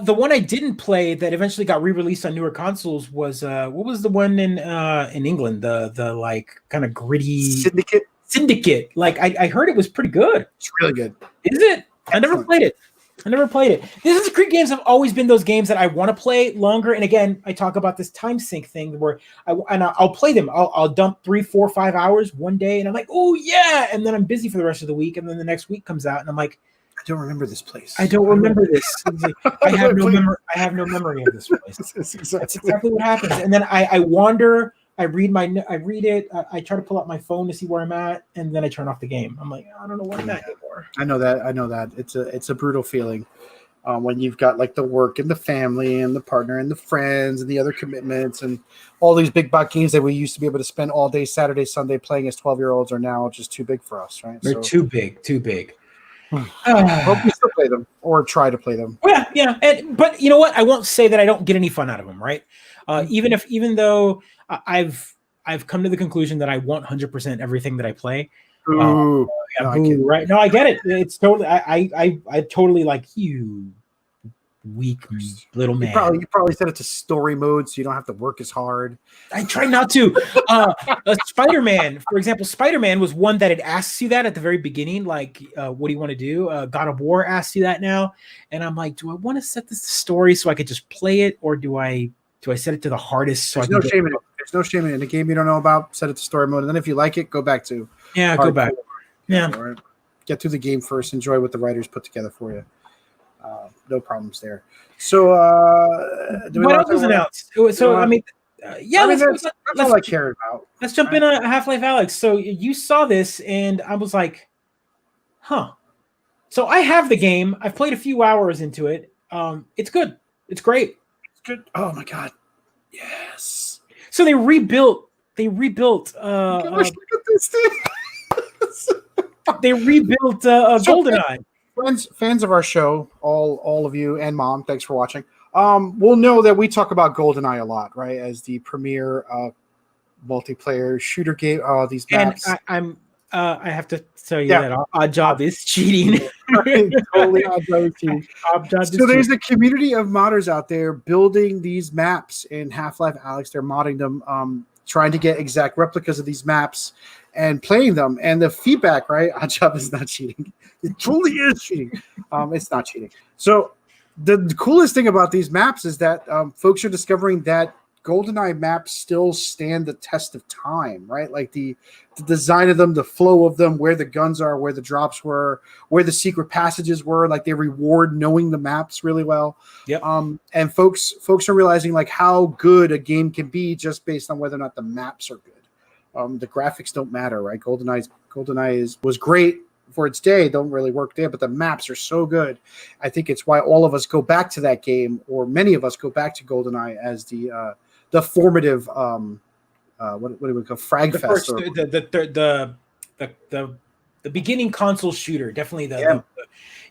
The one I didn't play that eventually got re-released on newer consoles was what was the one in England? The like kind of gritty Syndicate. Like I heard it was pretty good. It's really good. Is it? Excellent. I never played it. Assassin's Creed games have always been those games that I want to play longer. And again, I talk about this time sink thing where I'll play them. I'll dump 3, 4, 5 hours one day, and I'm like, oh yeah, and then I'm busy for the rest of the week, and then the next week comes out, and I'm like, I don't remember this place. I don't remember this. Like, I have no memory of this place. That's exactly what happens. And then I wander. I read it. I try to pull out my phone to see where I'm at, and then I turn off the game. I'm like, I don't know where I'm at anymore. I know that. It's a brutal feeling when you've got like the work and the family and the partner and the friends and the other commitments and all these big buck games that we used to be able to spend all day Saturday, Sunday playing as 12-year-olds are now just too big for us, right? They're too big. Hope you still play them or try to play them. Yeah. But you know what? I won't say that I don't get any fun out of them, right? Even though I've come to the conclusion that I want 100% everything that I play. Right? No, I get it. It's totally. I totally like you, weak little man. You probably set it to story mode so you don't have to work as hard. I try not to. Spider-Man, for example, Spider-Man was one that it asks you that at the very beginning, like, what do you want to do? God of War asks you that now, and I'm like, do I want to set this to story so I could just play it, or do I set it to the hardest? So There's no shame in it. There's no shame in it. In a game you don't know about, set it to story mode, and then if you like it, go back to go back. Yeah, get through the game first. Enjoy what the writers put together for you. No problems there. So, what else was announced? So, that's all I care about. Let's jump in on Half-Life Alyx. So, you saw this, and I was like, huh. So, I have the game. I've played a few hours into it. It's good. It's great. It's good. Oh my god. Yes. So they rebuilt. Look at this thing. They rebuilt GoldenEye. Fans of our show, all of you and Mom, thanks for watching. We'll know that we talk about GoldenEye a lot, right? As the premier multiplayer shooter game. These maps. And I have to tell you that Odd Job is cheating. Totally Odd Job is cheating. So there's a community of modders out there building these maps in Half-Life Alyx. They're modding them, trying to get exact replicas of these maps and playing them. And the feedback, right? Odd Job is not cheating. It truly is cheating. It's not cheating. So the coolest thing about these maps is that folks are discovering that GoldenEye maps still stand the test of time, right? Like the design of them, the flow of them, where the guns are, where the drops were, where the secret passages were. Like they reward knowing the maps really well. Yep. And folks are realizing like how good a game can be just based on whether or not the maps are good. The graphics don't matter, right? GoldenEye was great for its day don't really work there, but the maps are so good. I think it's why all of us go back to that game, or many of us go back to GoldenEye as the formative what do we call Frag The Fest? first, the beginning console shooter, definitely I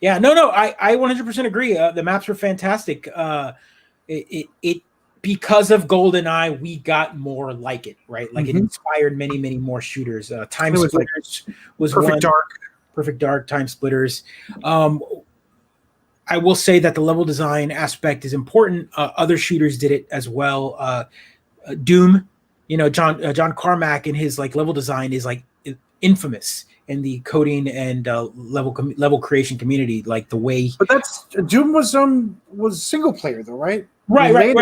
100% agree. The maps were fantastic. It because of GoldenEye, we got more like it, right? Like it inspired many more shooters. Time Splitters was Perfect one. Perfect Dark, Time Splitters. I will say that the level design aspect is important. Other shooters did it as well. Doom, John Carmack and his like level design is like infamous in the coding and level creation community. Like the way, but that's Doom was single player though, right? Right.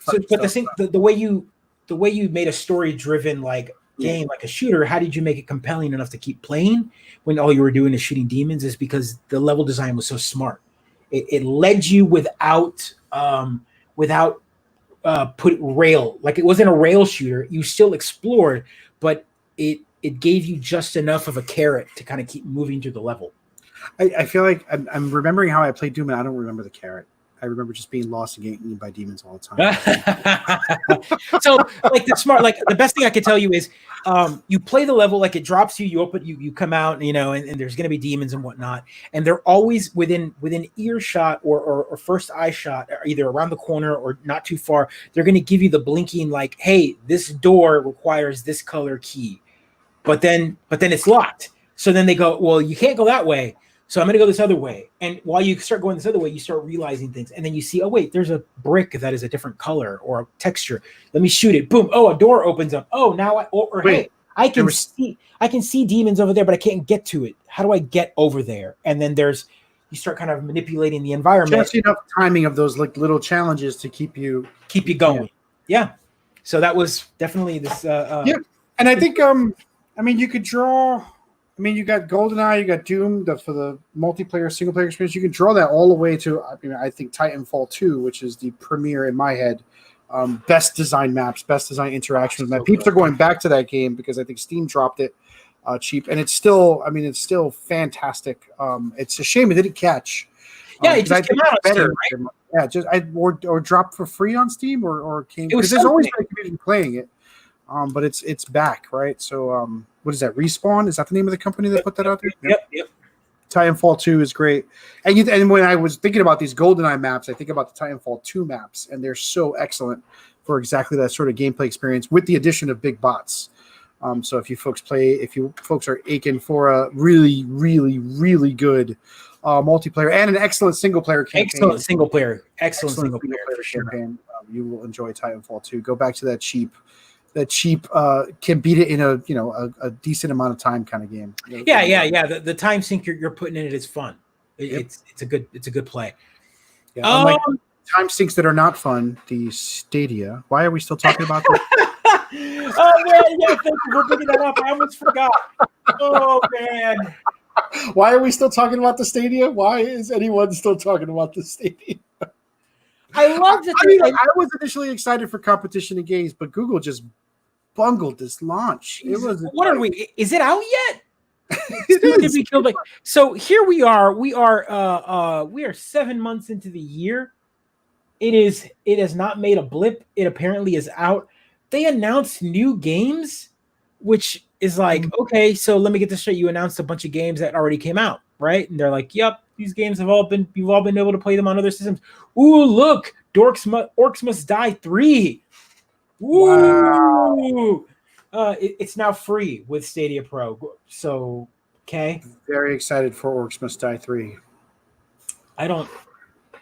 So, but the way you made a story driven like game, like a shooter, how did you make it compelling enough to keep playing when all you were doing is shooting demons? Is because the level design was so smart. It led you without put rail, like it wasn't a rail shooter. You still explored, but it gave you just enough of a carrot to kind of keep moving through the level. I feel like I'm remembering how I played Doom, and I don't remember the carrot. I remember just being lost and getting eaten by demons all the time. So, like the best thing I could tell you is, you play the level, like it drops you, you open, you come out, and there's going to be demons and whatnot, and they're always within earshot or first eye shot, either around the corner or not too far. They're going to give you the blinking, like, hey, this door requires this color key, but then it's locked. So then they go, well, you can't go that way. So I'm going to go this other way. And while you start going this other way, you start realizing things. And then you see, oh, wait, there's a brick that is a different color or a texture. Let me shoot it. Boom. Oh, a door opens up. Oh, now hey, I can see demons over there, but I can't get to it. How do I get over there? And then you start kind of manipulating the environment. Just enough timing of those like little challenges to keep you going. Yeah. So that was definitely this. Yeah. And I think, you could draw. You got GoldenEye, you got Doom for the multiplayer, single player experience. You can draw that all the way to, I think Titanfall 2, which is the premiere in my head. Best design maps, best design interactions. My peeps are going back to that game because I think Steam dropped it cheap, and it's still, it's still fantastic. It's a shame it didn't catch. Yeah, it just came out better, Steam, right? Yeah, or dropped for free on Steam or came because there's always been a community playing it. But it's back, right? So what is that? Respawn? Is that the name of the company that put that out there? Yep. Titanfall 2 is great. And when I was thinking about these GoldenEye maps, I think about the Titanfall 2 maps, and they're so excellent for exactly that sort of gameplay experience with the addition of big bots. So if you folks are aching for a really, really, really good multiplayer and an excellent single player campaign. Excellent single player campaign. You will enjoy Titanfall 2. Go back to that cheap can beat it in a decent amount of time kind of game. Yeah. The time sink you're putting in it is fun. It's a good play. Yeah, unlike time sinks that are not fun, the Stadia. Why are we still talking about that? Yeah. Thank you for picking that up. I almost forgot. Oh man. Why are we still talking about the Stadia? Why is anyone still talking about the Stadia? I love it. I was initially excited for competition in games, but Google just bungled this launch. What are we? Is it out yet? So here we are. We are 7 months into the year. It has not made a blip. It apparently is out. They announced new games, which is like, okay, so let me get this straight. You announced a bunch of games that already came out, right? And they're like, yep, these games you've all been able to play them on other systems. Ooh, look, Orcs Must Die 3. Ooh. Wow. It's now free with Stadia Pro. So, okay. Very excited for Orcs Must Die 3. I don't.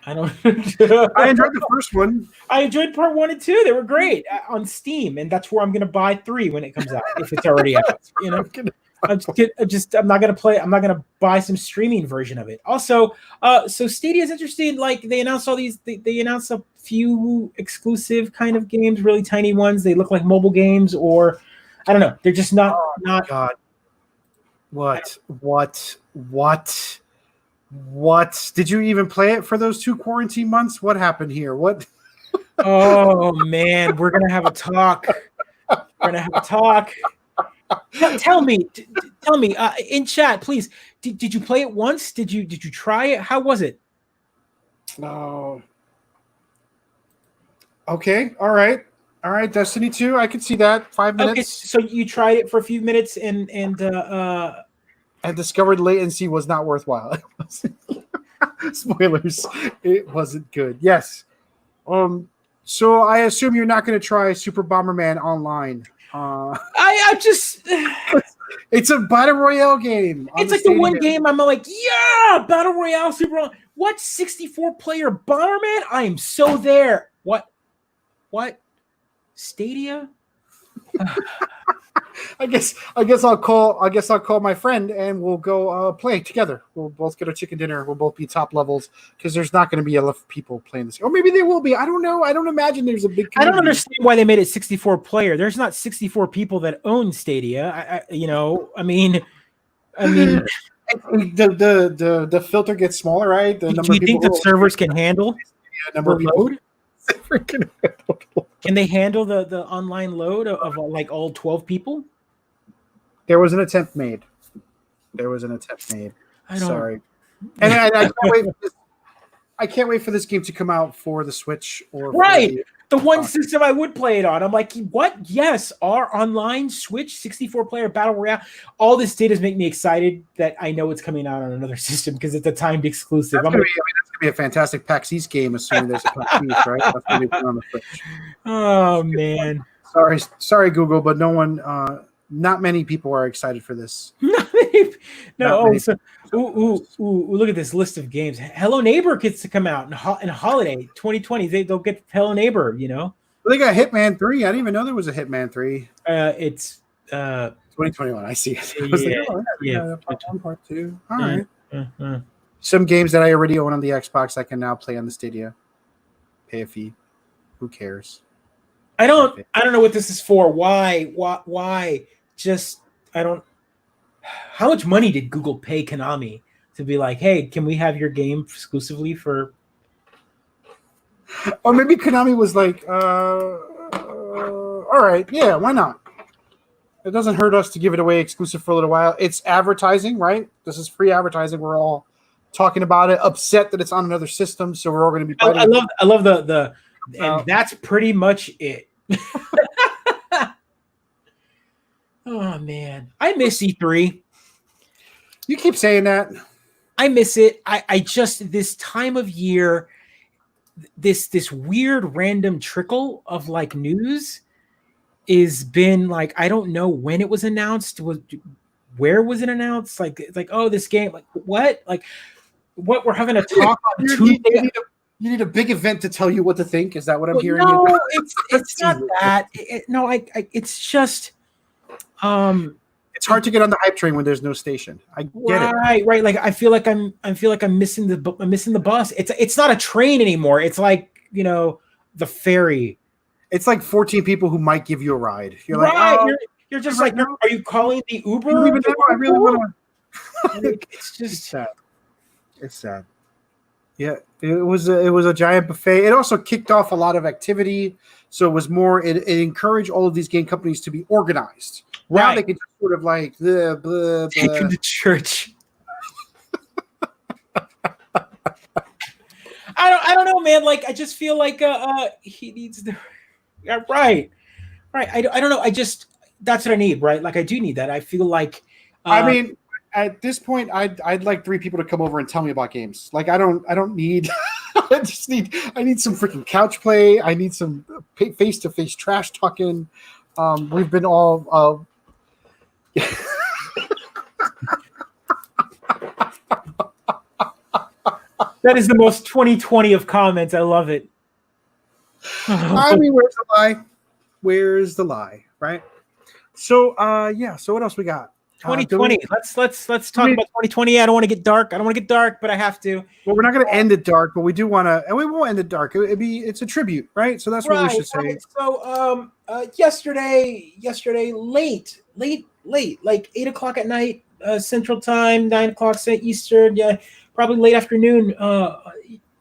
I enjoyed the first one. I enjoyed part 1 and 2. They were great on Steam, and that's where I'm going to buy 3 when it comes out, if it's already out. I'm not going to play. I'm not going to buy some streaming version of it. Also, so Stadia is interesting. Like they announced all these. They announced a few exclusive kind of games, really tiny ones. They look like mobile games, or I don't know. They're just not. God. What? Did you even play it for those 2 quarantine months? What happened here? What? Oh man, we're gonna have a talk. Tell me, in chat, please. Did you play it once? Did you try it? How was it? No. Okay. All right. Destiny 2. I can see that. 5 minutes. Okay, so you tried it for a few minutes and discovered latency was not worthwhile. Spoilers. It wasn't good. Yes. So I assume you're not going to try Super Bomberman Online. I just it's a battle royale game. It's like the one game I'm like, yeah, battle royale Super. What 64-player Bomberman? I am so there. What? Stadia? I guess I'll call my friend and we'll go play together. We'll both get our chicken dinner. We'll both be top levels because there's not going to be enough people playing this. Or maybe there will be. I don't know. I don't imagine there's a big community. I don't understand why they made it 64-player. There's not 64 people that own Stadia. I mean the filter gets smaller, right? The do you think the servers can handle number of load? Can they handle the online load of like all 12 people? There was an attempt made. Sorry. And I can't wait. I can't wait for this game to come out for the Switch or right. The one system I would play it on. I'm like, what? Yes, our online Switch 64-player battle royale. All this data is making me excited that I know it's coming out on another system because it's a timed exclusive. That's going to be a fantastic PAX East game, assuming there's a PAX East, right? That's going to be on the Switch. Oh man. Sorry, Google, but no one. Not many people are excited for this. Look at this list of games. Hello Neighbor gets to come out in holiday 2020. They'll get Hello Neighbor, Well, they got Hitman 3. I didn't even know there was a Hitman 3. It's 2021. I see it. Part 2. All right. Some games that I already own on the Xbox I can now play on the Stadia. Pay a fee. Who cares? I don't know what this is for. Why? Just I don't. How much money did Google pay Konami to be like, hey, can we have your game exclusively for? Or maybe Konami was like, all right, yeah, why not? It doesn't hurt us to give it away exclusive for a little while. It's advertising, right? This is free advertising. We're all talking about it, upset that it's on another system, so we're all going to be. I love the and that's pretty much it. Oh man, I miss E3. You keep saying that. I miss it. I just this time of year, this weird random trickle of like news is been like I don't know when it was announced. Where was it announced? Like oh, this game. Like what? Like what? We're having a talk on Tuesday. You need a big event to tell you what to think. Is that what I'm hearing? No, it's not that. It's just. It's hard to get on the hype train when there's no station. I get it. Right. Like I feel like I'm missing the bus. It's not a train anymore. It's like the ferry. It's like 14 people who might give you a ride. You're right. Like, oh, you're just like, are you calling the Uber? You even know, I really want to. It's sad. It's sad. Yeah, it was a giant buffet. It also kicked off a lot of activity. So it was more. It encouraged all of these game companies to be organized. Right. Now they can just sort of like blah, blah, blah. Take him to church. I don't know, man. Like I just feel like he needs the right. I don't know. That's what I need, right? Like I do need that. I feel like. I mean, at this point, I'd like 3 people to come over and tell me about games. Like I don't need. I need some freaking couch play. I need some face-to-face trash talking. We've been all. That is the most 2020 of comments. I love it. I mean, where's the lie? Where's the lie? Right. So, So what else we got? 2020. Let's talk about 2020. I don't want to get dark, but I have to. Well, we're not going to end it dark, but we do want to, and we won't end it dark. It's a tribute, right? So that's what we should say. Right. So, yesterday, late, like 8:00 at night, Central Time, 9:00 Eastern. Yeah, probably late afternoon,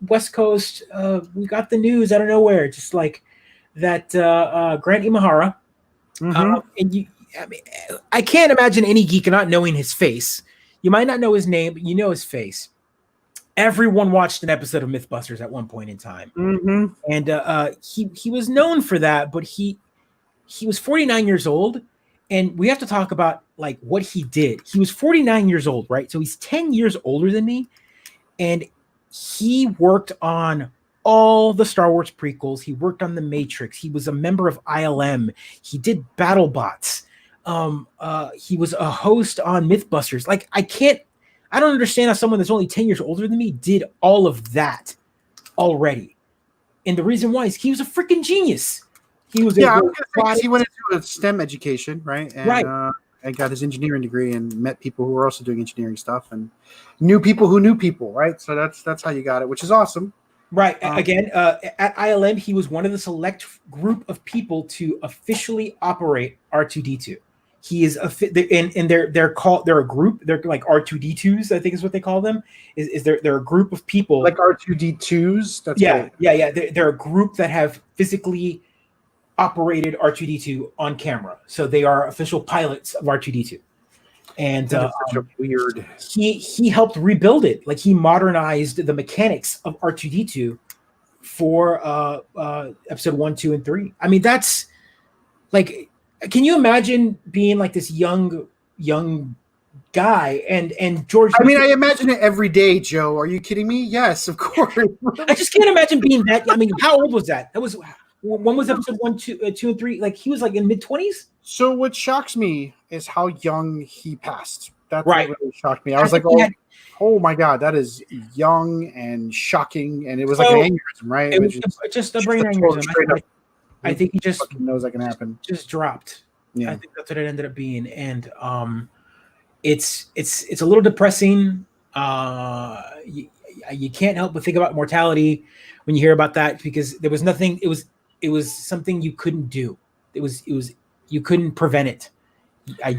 West Coast. We got the news out of nowhere, just like that. Grant Imahara, mm-hmm. And I mean, I can't imagine any geek not knowing his face. You might not know his name, but you know his face. Everyone watched an episode of Mythbusters at one point in time, and he was known for that. But he was 49 years old, and we have to talk about like what he did. He was 49 years old, right? So he's 10 years older than me, and he worked on all the Star Wars prequels. He worked on The Matrix. He was a member of ILM. He did BattleBots. He was a host on Mythbusters. Like, I don't understand how someone that's only 10 years older than me did all of that already. And the reason why is he was a freaking genius. He was I was gonna say, he went into a STEM education, right? And, right. And got his engineering degree and met people who were also doing engineering stuff and knew people who knew people, right? So that's how you got it, which is awesome. Right. Again, at ILM, he was one of the select group of people to officially operate R2D2. He is and they're called, they're a group. They're like R2D2s, I think is what they call them. They're a group of people like R2D2s. That's yeah, great. yeah. They're a group that have physically operated R2D2 on camera, so they are official pilots of R2D2. And such a weird. He helped rebuild it. Like, he modernized the mechanics of R2D2 for episode 1, 2, and 3. I mean, that's like, can you imagine being like this young guy and George? I mean, I imagine it every day, Joe. Are you kidding me? Yes, of course. I just can't imagine being that. I mean, how old was that? That was, when was episode 1, 2, and 3? Like, he was like in mid-20s. So what shocks me is how young he passed. That's right. What really shocked me. I was like, oh my God, that is young and shocking. And it was like an aneurysm, right? It was just a brain aneurysm. I think he just knows that can happen. Just dropped. Yeah. I think that's what it ended up being. And it's a little depressing. You can't help but think about mortality when you hear about that, because there was nothing, it was something you couldn't do. It was you couldn't prevent it. A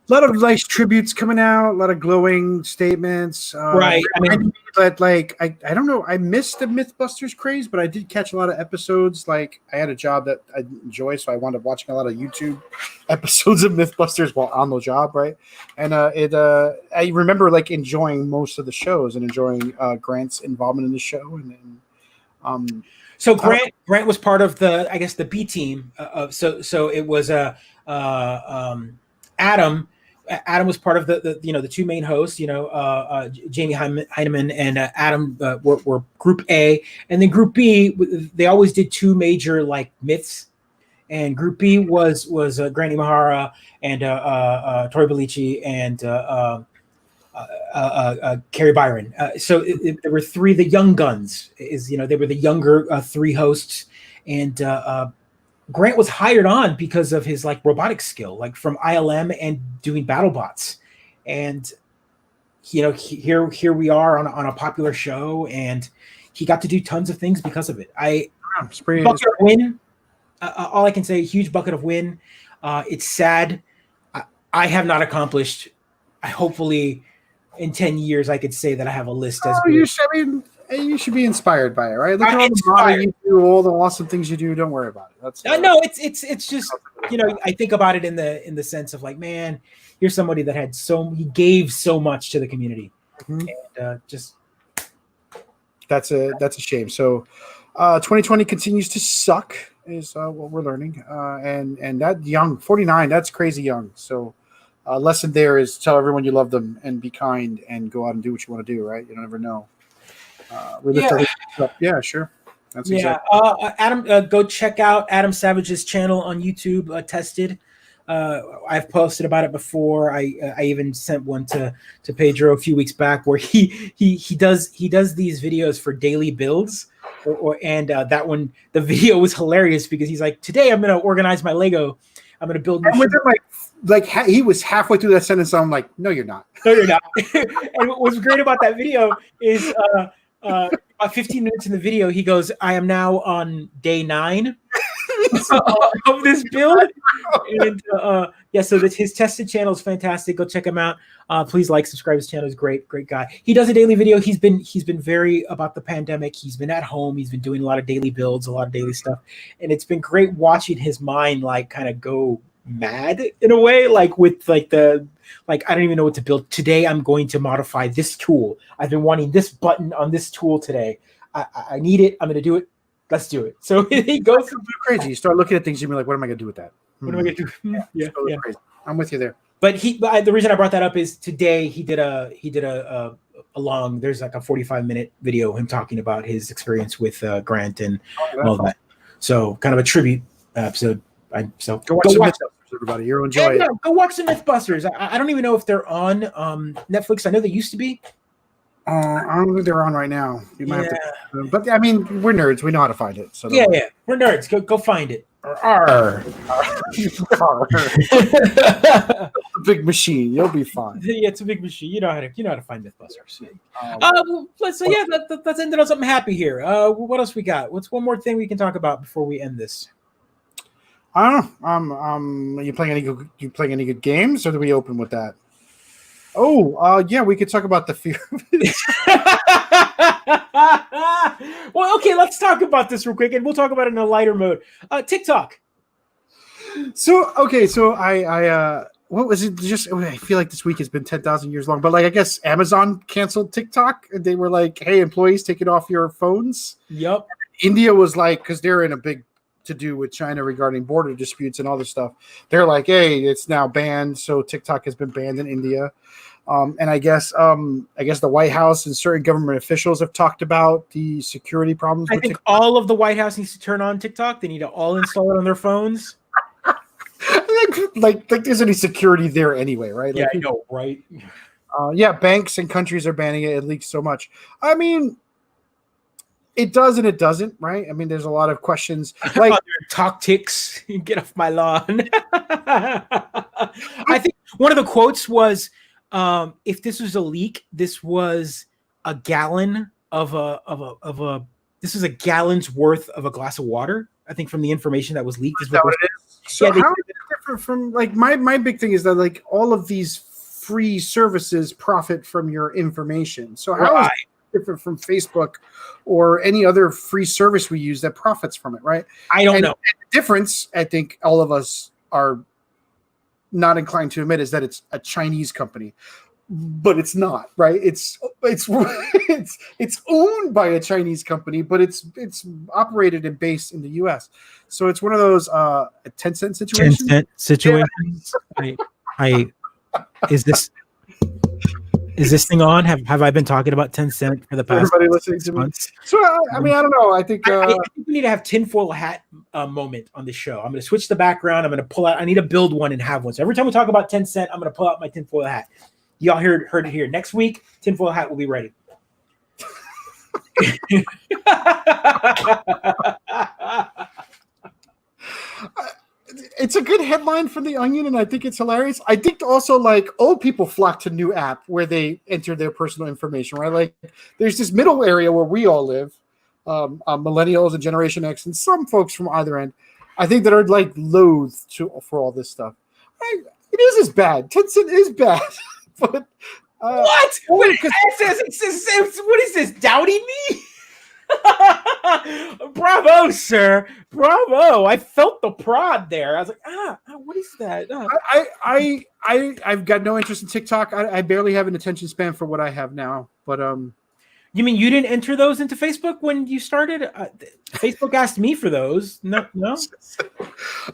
lot of nice tributes coming out, a lot of glowing statements. Right. I mean, but like, I don't know. I missed the Mythbusters craze, but I did catch a lot of episodes. Like, I had a job that I enjoy, so I wound up watching a lot of YouTube episodes of Mythbusters while on the job, right? And I remember like enjoying most of the shows and enjoying Grant's involvement in the show. And so Grant was part of the B team. So it was Adam. Adam was part of the two main hosts, Jamie Heineman and Adam were Group A, and then Group B, they always did two major like myths, and Group B was Grant Imahara and Tori Belici and Carrie Byron. So there were three, the young guns, they were the younger three hosts, and Grant was hired on because of his like robotics skill, like from ILM and doing BattleBots. And here we are on a popular show, and he got to do tons of things because of it. Bucket of win. All I can say, huge bucket of win. It's sad. I have not accomplished. Hopefully, in 10 years, I could say that I have a list as. You should be inspired by it, right? Look at all the modding you do, all the awesome things you do. Don't worry about it. That's no, it's just I think about it in the sense of like, man, here's somebody that he gave so much to the community, and that's a shame. So, 2020 continues to suck, is what we're learning, and that young 49, that's crazy young. So, lesson there is tell everyone you love them and be kind and go out and do what you want to do. Right? You don't ever know. Yeah, sure. That's exactly. Adam, go check out Adam Savage's channel on YouTube. Tested. I've posted about it before. I even sent one to Pedro a few weeks back where he does these videos for daily builds. And that one, the video was hilarious because he's like, today I'm gonna organize my Lego. I'm gonna build. And with him, he was halfway through that sentence. So I'm like, no, you're not. No, you're not. And what was great about that video is. About 15 minutes in the video, he goes, I am now on day 9 of this build. And so his tested channel is fantastic. Go check him out. Please like, subscribe. His channel is great guy. He does a daily video. He's been very about the pandemic. He's been at home. He's been doing a lot of daily builds, a lot of daily stuff. And it's been great watching his mind like kind of go mad in a way, like with like I don't even know what to build today. I'm going to modify this tool. I've been wanting this button on this tool today. I need it. I'm going to do it. Let's do it. So he goes crazy. You start looking at things, you're like, what am I going to do with that? What am I going to do? Yeah. Crazy. I'm with you there. But the reason I brought that up is today he did a long, there's like a 45-minute video him talking about his experience with Grant and all that. So kind of a tribute episode. So go watch Mythbusters, everybody. You'll enjoy it. Go watch the Mythbusters. I don't even know if they're on Netflix. I know they used to be. I don't think they're on right now. You might have to, but I mean, we're nerds. We know how to find it. So we're nerds. Go find it. A big machine. You'll be fine. Yeah, it's a big machine. You know how to find Mythbusters. Let's end it on something happy here. What else we got? What's one more thing we can talk about before we end this? I don't know. Are you playing any good games, or do we open with that? Oh, yeah, we could talk about the fear of it. Well, okay, let's talk about this real quick, and we'll talk about it in a lighter mode. TikTok. So I what was it? I feel like this week has been 10,000 years long, but like I guess Amazon canceled TikTok, and they were like, "Hey, employees, take it off your phones." Yep. India was like, because they're in a big to do with China regarding border disputes and all this stuff. They're like, hey, it's now banned. So TikTok has been banned in India. And I guess the White House and certain government officials have talked about the security problems. I think TikTok. All of the White House needs to turn on TikTok. They need to all install it on their phones. like there's any security there anyway, right? Yeah, I know, right? Yeah, banks and countries are banning it. It leaks so much. I mean, it does and it doesn't, right? I mean, there's a lot of questions. Like talk ticks, get off my lawn. I think one of the quotes was, "If this was a leak, this was a gallon of a this is a gallon's worth of a glass of water." I think from the information that was leaked. Is that what it is? So how is it different from like my big thing is that like all of these free services profit from your information. So how is it different from Facebook or any other free service we use that profits from it, right? I don't know. And the difference, I think all of us are not inclined to admit, is that it's a Chinese company, but it's not, right? It's owned by a Chinese company, but it's operated and based in the US. So it's one of those 10-cent situations. 10-cent situations. Yeah. Is this thing on? Have I been talking about 10 cent for the past everybody listening to me? So I mean, I don't know. I think we need to have tinfoil hat moment on the show. I'm going to switch the background. I'm going to pull out. I need to build one and have one. So every time we talk about 10 cent, I'm going to pull out my tinfoil hat. Y'all heard it here. Next week, tinfoil hat will be ready. It's a good headline for The Onion, and I think it's hilarious. I think also, like, old people flock to new app where they enter their personal information, right? Like, there's this middle area where we all live, millennials and Generation X, and some folks from either end, I think, that are, like, loath for all this stuff. It is bad. Tencent is bad. But what? What is this, doubting me? Bravo, sir. Bravo. I felt the prod there. I was like, what is that? I've got no interest in TikTok. I barely have an attention span for what I have now. But you mean you didn't enter those into Facebook when you started? Facebook asked me for those. No.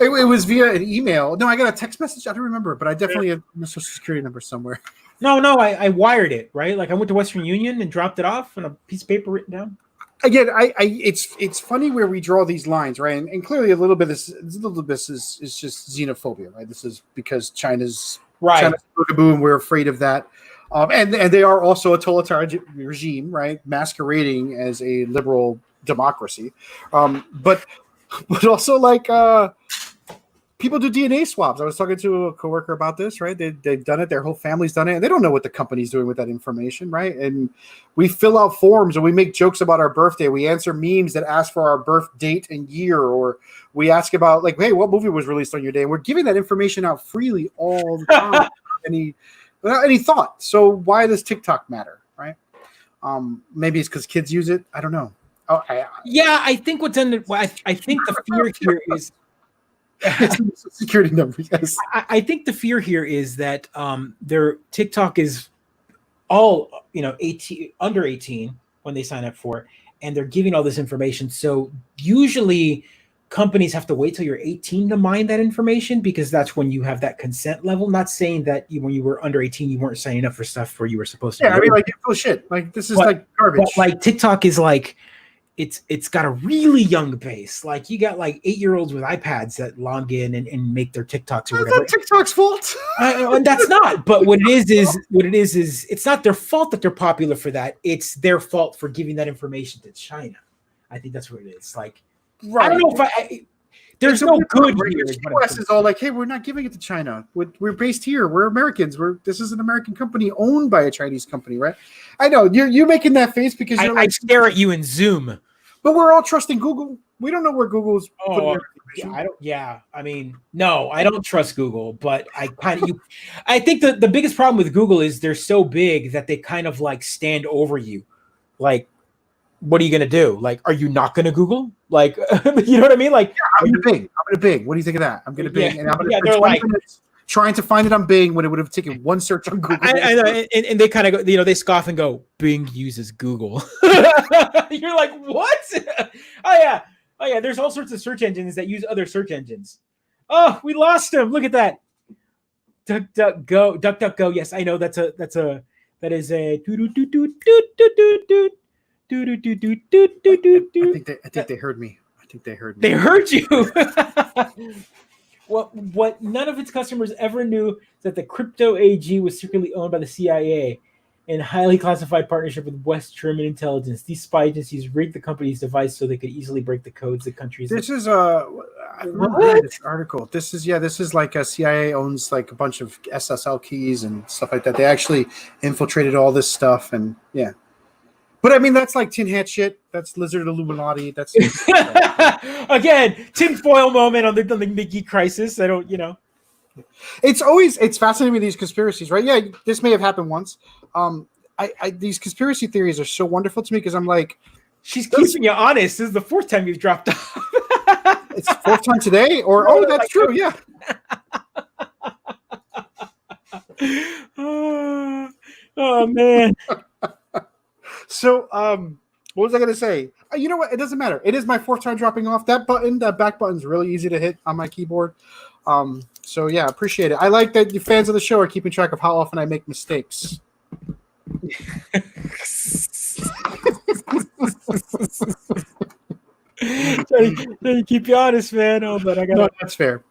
It was via an email. No, I got a text message. I don't remember, but I definitely have a social security number somewhere. No, I wired it, right? Like I went to Western Union and dropped it off on a piece of paper written down. Again, it's funny where we draw these lines, right? And clearly a little bit is just xenophobia, right? This is because China's boom, and we're afraid of that. And they are also a totalitarian regime, right? Masquerading as a liberal democracy. But also like people do DNA swabs. I was talking to a coworker about this, right? They've done it. Their whole family's done it. And they don't know what the company's doing with that information, right? And we fill out forms and we make jokes about our birthday. We answer memes that ask for our birth date and year, or we ask about like, hey, what movie was released on your day? And we're giving that information out freely all the time without any thought. So why does TikTok matter, right? Maybe it's because kids use it. I don't know. I think I think the fear here is It's the social security number. Yes. I think the fear here is that their TikTok is all 18 under 18 when they sign up for it, and they're giving all this information. So usually companies have to wait till you're 18 to mine that information, because that's when you have that consent level. Not saying that when you were under 18 you weren't signing up for stuff where you were supposed to. Yeah, I mean, like, bullshit. Like, this is like garbage. But like TikTok is like, it's got a really young base. Like, you got like 8-year-olds with iPads that log in and make their TikToks or whatever. That's not TikTok's fault. And that's not. But what it is it's not their fault that they're popular for that. It's their fault for giving that information to China. I think that's what it is. Like, right. I don't know if there's no good here. US is all like, hey, we're not giving it to China. We're based here. We're Americans. This is an American company owned by a Chinese company, right? I know you're making that face because you're I stare at you in Zoom. But we're all trusting Google. We don't know where Google's putting their information. I mean, no, I don't trust Google, but I think the biggest problem with Google is they're so big that they kind of like stand over you. Like, what are you gonna do? Like, are you not gonna Google? Like, you know what I mean? Like, I'm gonna Bing. What do you think of that? I'm gonna Bing, and I'm gonna they're like trying to find it on Bing when it would have taken one search on Google. I know, and they kind of go, they scoff and go, Bing uses Google. You're like, what? Oh yeah. There's all sorts of search engines that use other search engines. Oh, we lost him. Look at that. DuckDuckGo. Yes, I know that is a. I think they heard me. They heard you. What none of its customers ever knew is that the crypto AG was secretly owned by the CIA in highly classified partnership with West German intelligence. These spy agencies rigged the company's device so they could easily break the codes that countries. This is I read this article. This is like a CIA owns like a bunch of SSL keys and stuff like that. They actually infiltrated all this stuff, and yeah. But I mean, that's like tin hat shit. That's Lizard Illuminati. That's again, tinfoil moment on the Mid-Geek Crisis. I don't, It's fascinating with these conspiracies, right? Yeah, this may have happened once. These conspiracy theories are so wonderful to me because I'm like, she's keeping you honest. This is the 4th time you've dropped off. It's the 4th time today, or that's true, yeah. Oh man. So, what was I going to say? You know what? It doesn't matter. It is my 4th time dropping off. That back button's really easy to hit on my keyboard. So yeah, appreciate it. I like that you fans of the show are keeping track of how often I make mistakes. Trying to keep you honest, man. Oh, but I got. No, that's fair.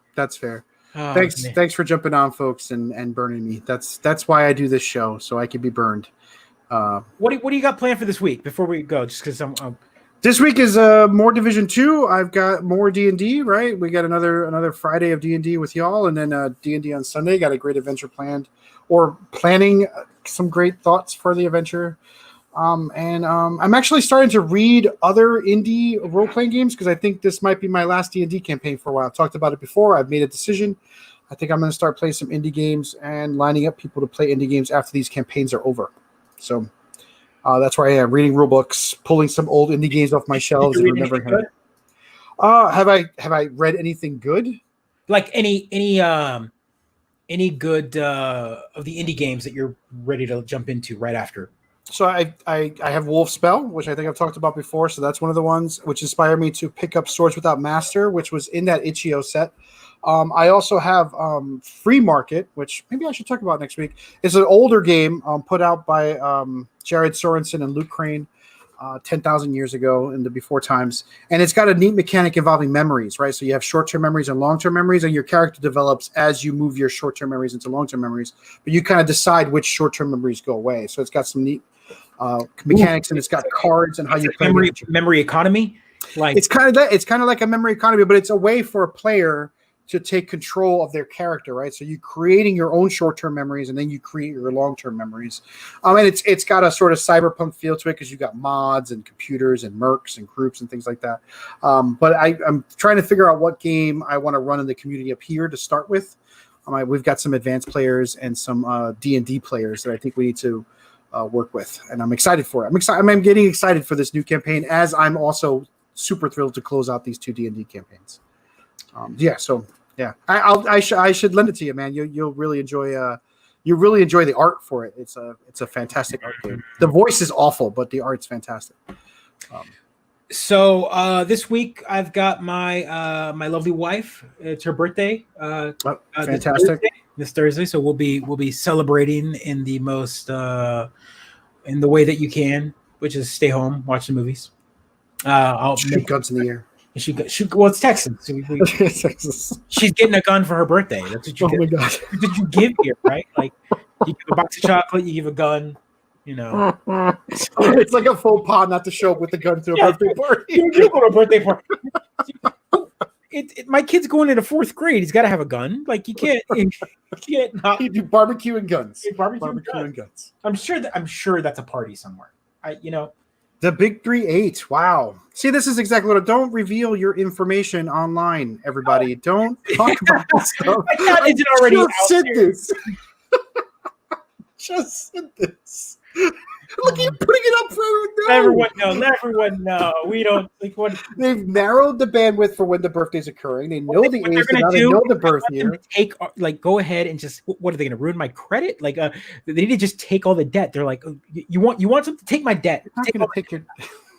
Oh, thanks for jumping on, folks, and burning me. That's why I do this show, so I can be burned. What do you got planned for this week before we go? Just because I'm. This week is more Division 2. I've got more D&D, right? We got another Friday of D&D with y'all, and then D&D on Sunday. Got a great adventure planned, or planning some great thoughts for the adventure. I'm actually starting to read other indie role-playing games because I think this might be my last D&D campaign for a while. I've talked about it before. I've made a decision. I think I'm going to start playing some indie games and lining up people to play indie games after these campaigns are over. So that's where I am, reading rule books, pulling some old indie games off my shelves and remembering how. Have I read anything good? Like any good of the indie games that you're ready to jump into right after? So I have Wolf Spell, which I think I've talked about before. So that's one of the ones which inspired me to pick up Swords Without Master, which was in that Itch.io set. I also have Free Market, which maybe I should talk about next week. It's an older game put out by Jared Sorensen and Luke Crane 10,000 years ago in the before times. And it's got a neat mechanic involving memories, right? So you have short-term memories and long-term memories, and your character develops as you move your short-term memories into long-term memories. But you kind of decide which short-term memories go away. So it's got some neat mechanics, and it's got cards and how you play memory economy. Like it's kind of that. It's kind of like a memory economy, but it's a way for a player to take control of their character, right? So you're creating your own short-term memories, and then you create your long-term memories. And it's got a sort of cyberpunk feel to it because you got mods and computers and mercs and groups and things like that. But I'm trying to figure out what game I want to run in the community up here to start with. We've got some advanced players and some D&D players that I think we need to work with, and I'm excited for it. I'm getting excited for this new campaign, as I'm also super thrilled to close out these 2 D&D campaigns. So I should lend it to you, man. You'll really enjoy. You really enjoy the art for it. It's a fantastic art game. The voice is awful, but the art's fantastic. So this week I've got my my lovely wife. It's her birthday. Fantastic. This Thursday, so we'll be celebrating in the most in the way that you can, which is stay home, watch the movies. I'll shoot guns in the air. Well, it's Texas. So Texas. She's getting a gun for her birthday. That's what you get. My God. That's what you give here, right? Like you give a box of chocolate, you give a gun. You know, it's like a faux pas not to show up with the gun to a birthday party. You go to a birthday party. My kid's going into 4th grade. He's got to have a gun. Like you can't not. You do barbecue and guns. Barbecue and guns. I'm sure that's a party somewhere. The Big 3-8. Wow. See, this is exactly what. Don't reveal your information online, everybody. Don't talk about this stuff. Is it already out said there? this. Just said this. Look, you're putting it up for everyone. Let everyone know. We don't like what they've narrowed the bandwidth for when the birthday's occurring. They know the age. They know the birth year. Go ahead and just. What are they going to ruin my credit? Like, they need to just take all the debt. They're like, you want something? Take my debt.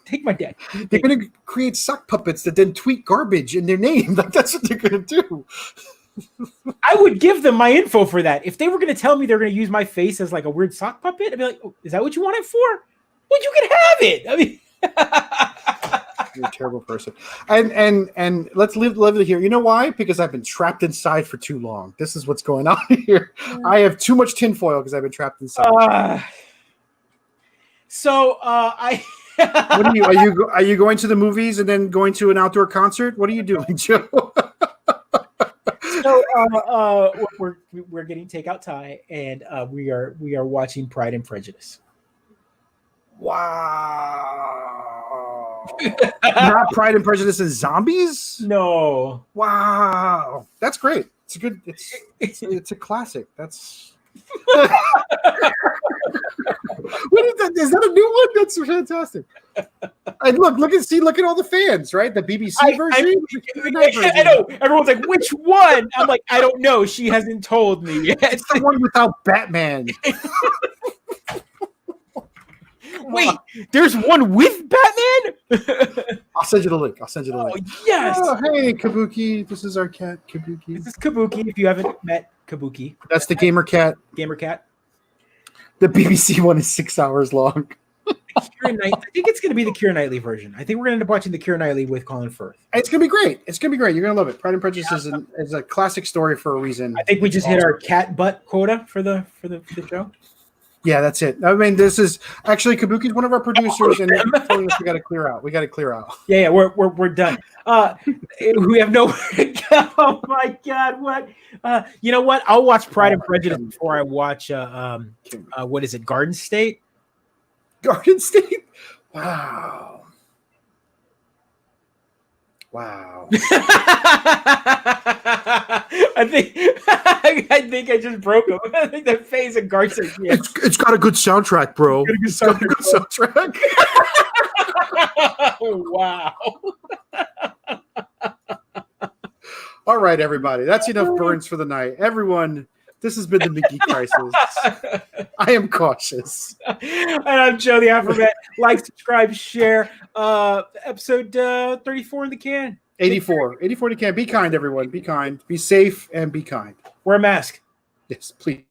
Take my debt. They're going to create sock puppets that then tweet garbage in their name. Like that's what they're going to do. I would give them my info for that. If they were going to tell me they're going to use my face as like a weird sock puppet, I'd be like, oh, is that what you want it for? Well, you can have it. I mean, you're a terrible person. And let's live here. You know why? Because I've been trapped inside for too long. This is what's going on here. I have too much tinfoil because I've been trapped inside. What are you going to the movies and then going to an outdoor concert? What are you doing, Joe? So we're getting takeout Thai, and we are watching Pride and Prejudice. Wow! Not Pride and Prejudice and zombies? No. Wow, that's great. It's a good. It's a classic. That's. What is that? Is that a new one? That's fantastic. And look at all the fans, right? The BBC version. I know. Everyone's like, which one? I'm like, I don't know. She hasn't told me yet. It's the one without Batman. Wait, there's one with Batman? I'll send you the link. Yes. Oh, hey, Kabuki. This is our cat, Kabuki. This is Kabuki. If you haven't met Kabuki, that's the gamer cat. The BBC one is 6 hours long. I think it's going to be the Keira Knightley version. I think we're going to end up watching the Keira Knightley with Colin Firth. It's going to be great. You're going to love it. Pride and Prejudice is a classic story for a reason. I think we just hit our cat butt quota for the show. Yeah, that's it. I mean, this is actually Kabuki's one of our producers, and telling us we got to clear out. Yeah, we're done. We have nowhere to go. Oh my God, what? You know what? I'll watch Pride and Prejudice before I watch what is it? Garden State. Garden State. Wow. I think I just broke him. I think that phase of Garden State. Yeah. It's got a good soundtrack, bro. It's got a good soundtrack. Wow. All right, everybody. That's enough burns for the night. Everyone, this has been the Mid-Geek Crisis. I am cautious. And I'm Joe the Alphabet. Like, subscribe, share. Episode 34 in the can. 84 in the can. Be kind, everyone. Be kind. Be safe and be kind. Wear a mask. Yes, please.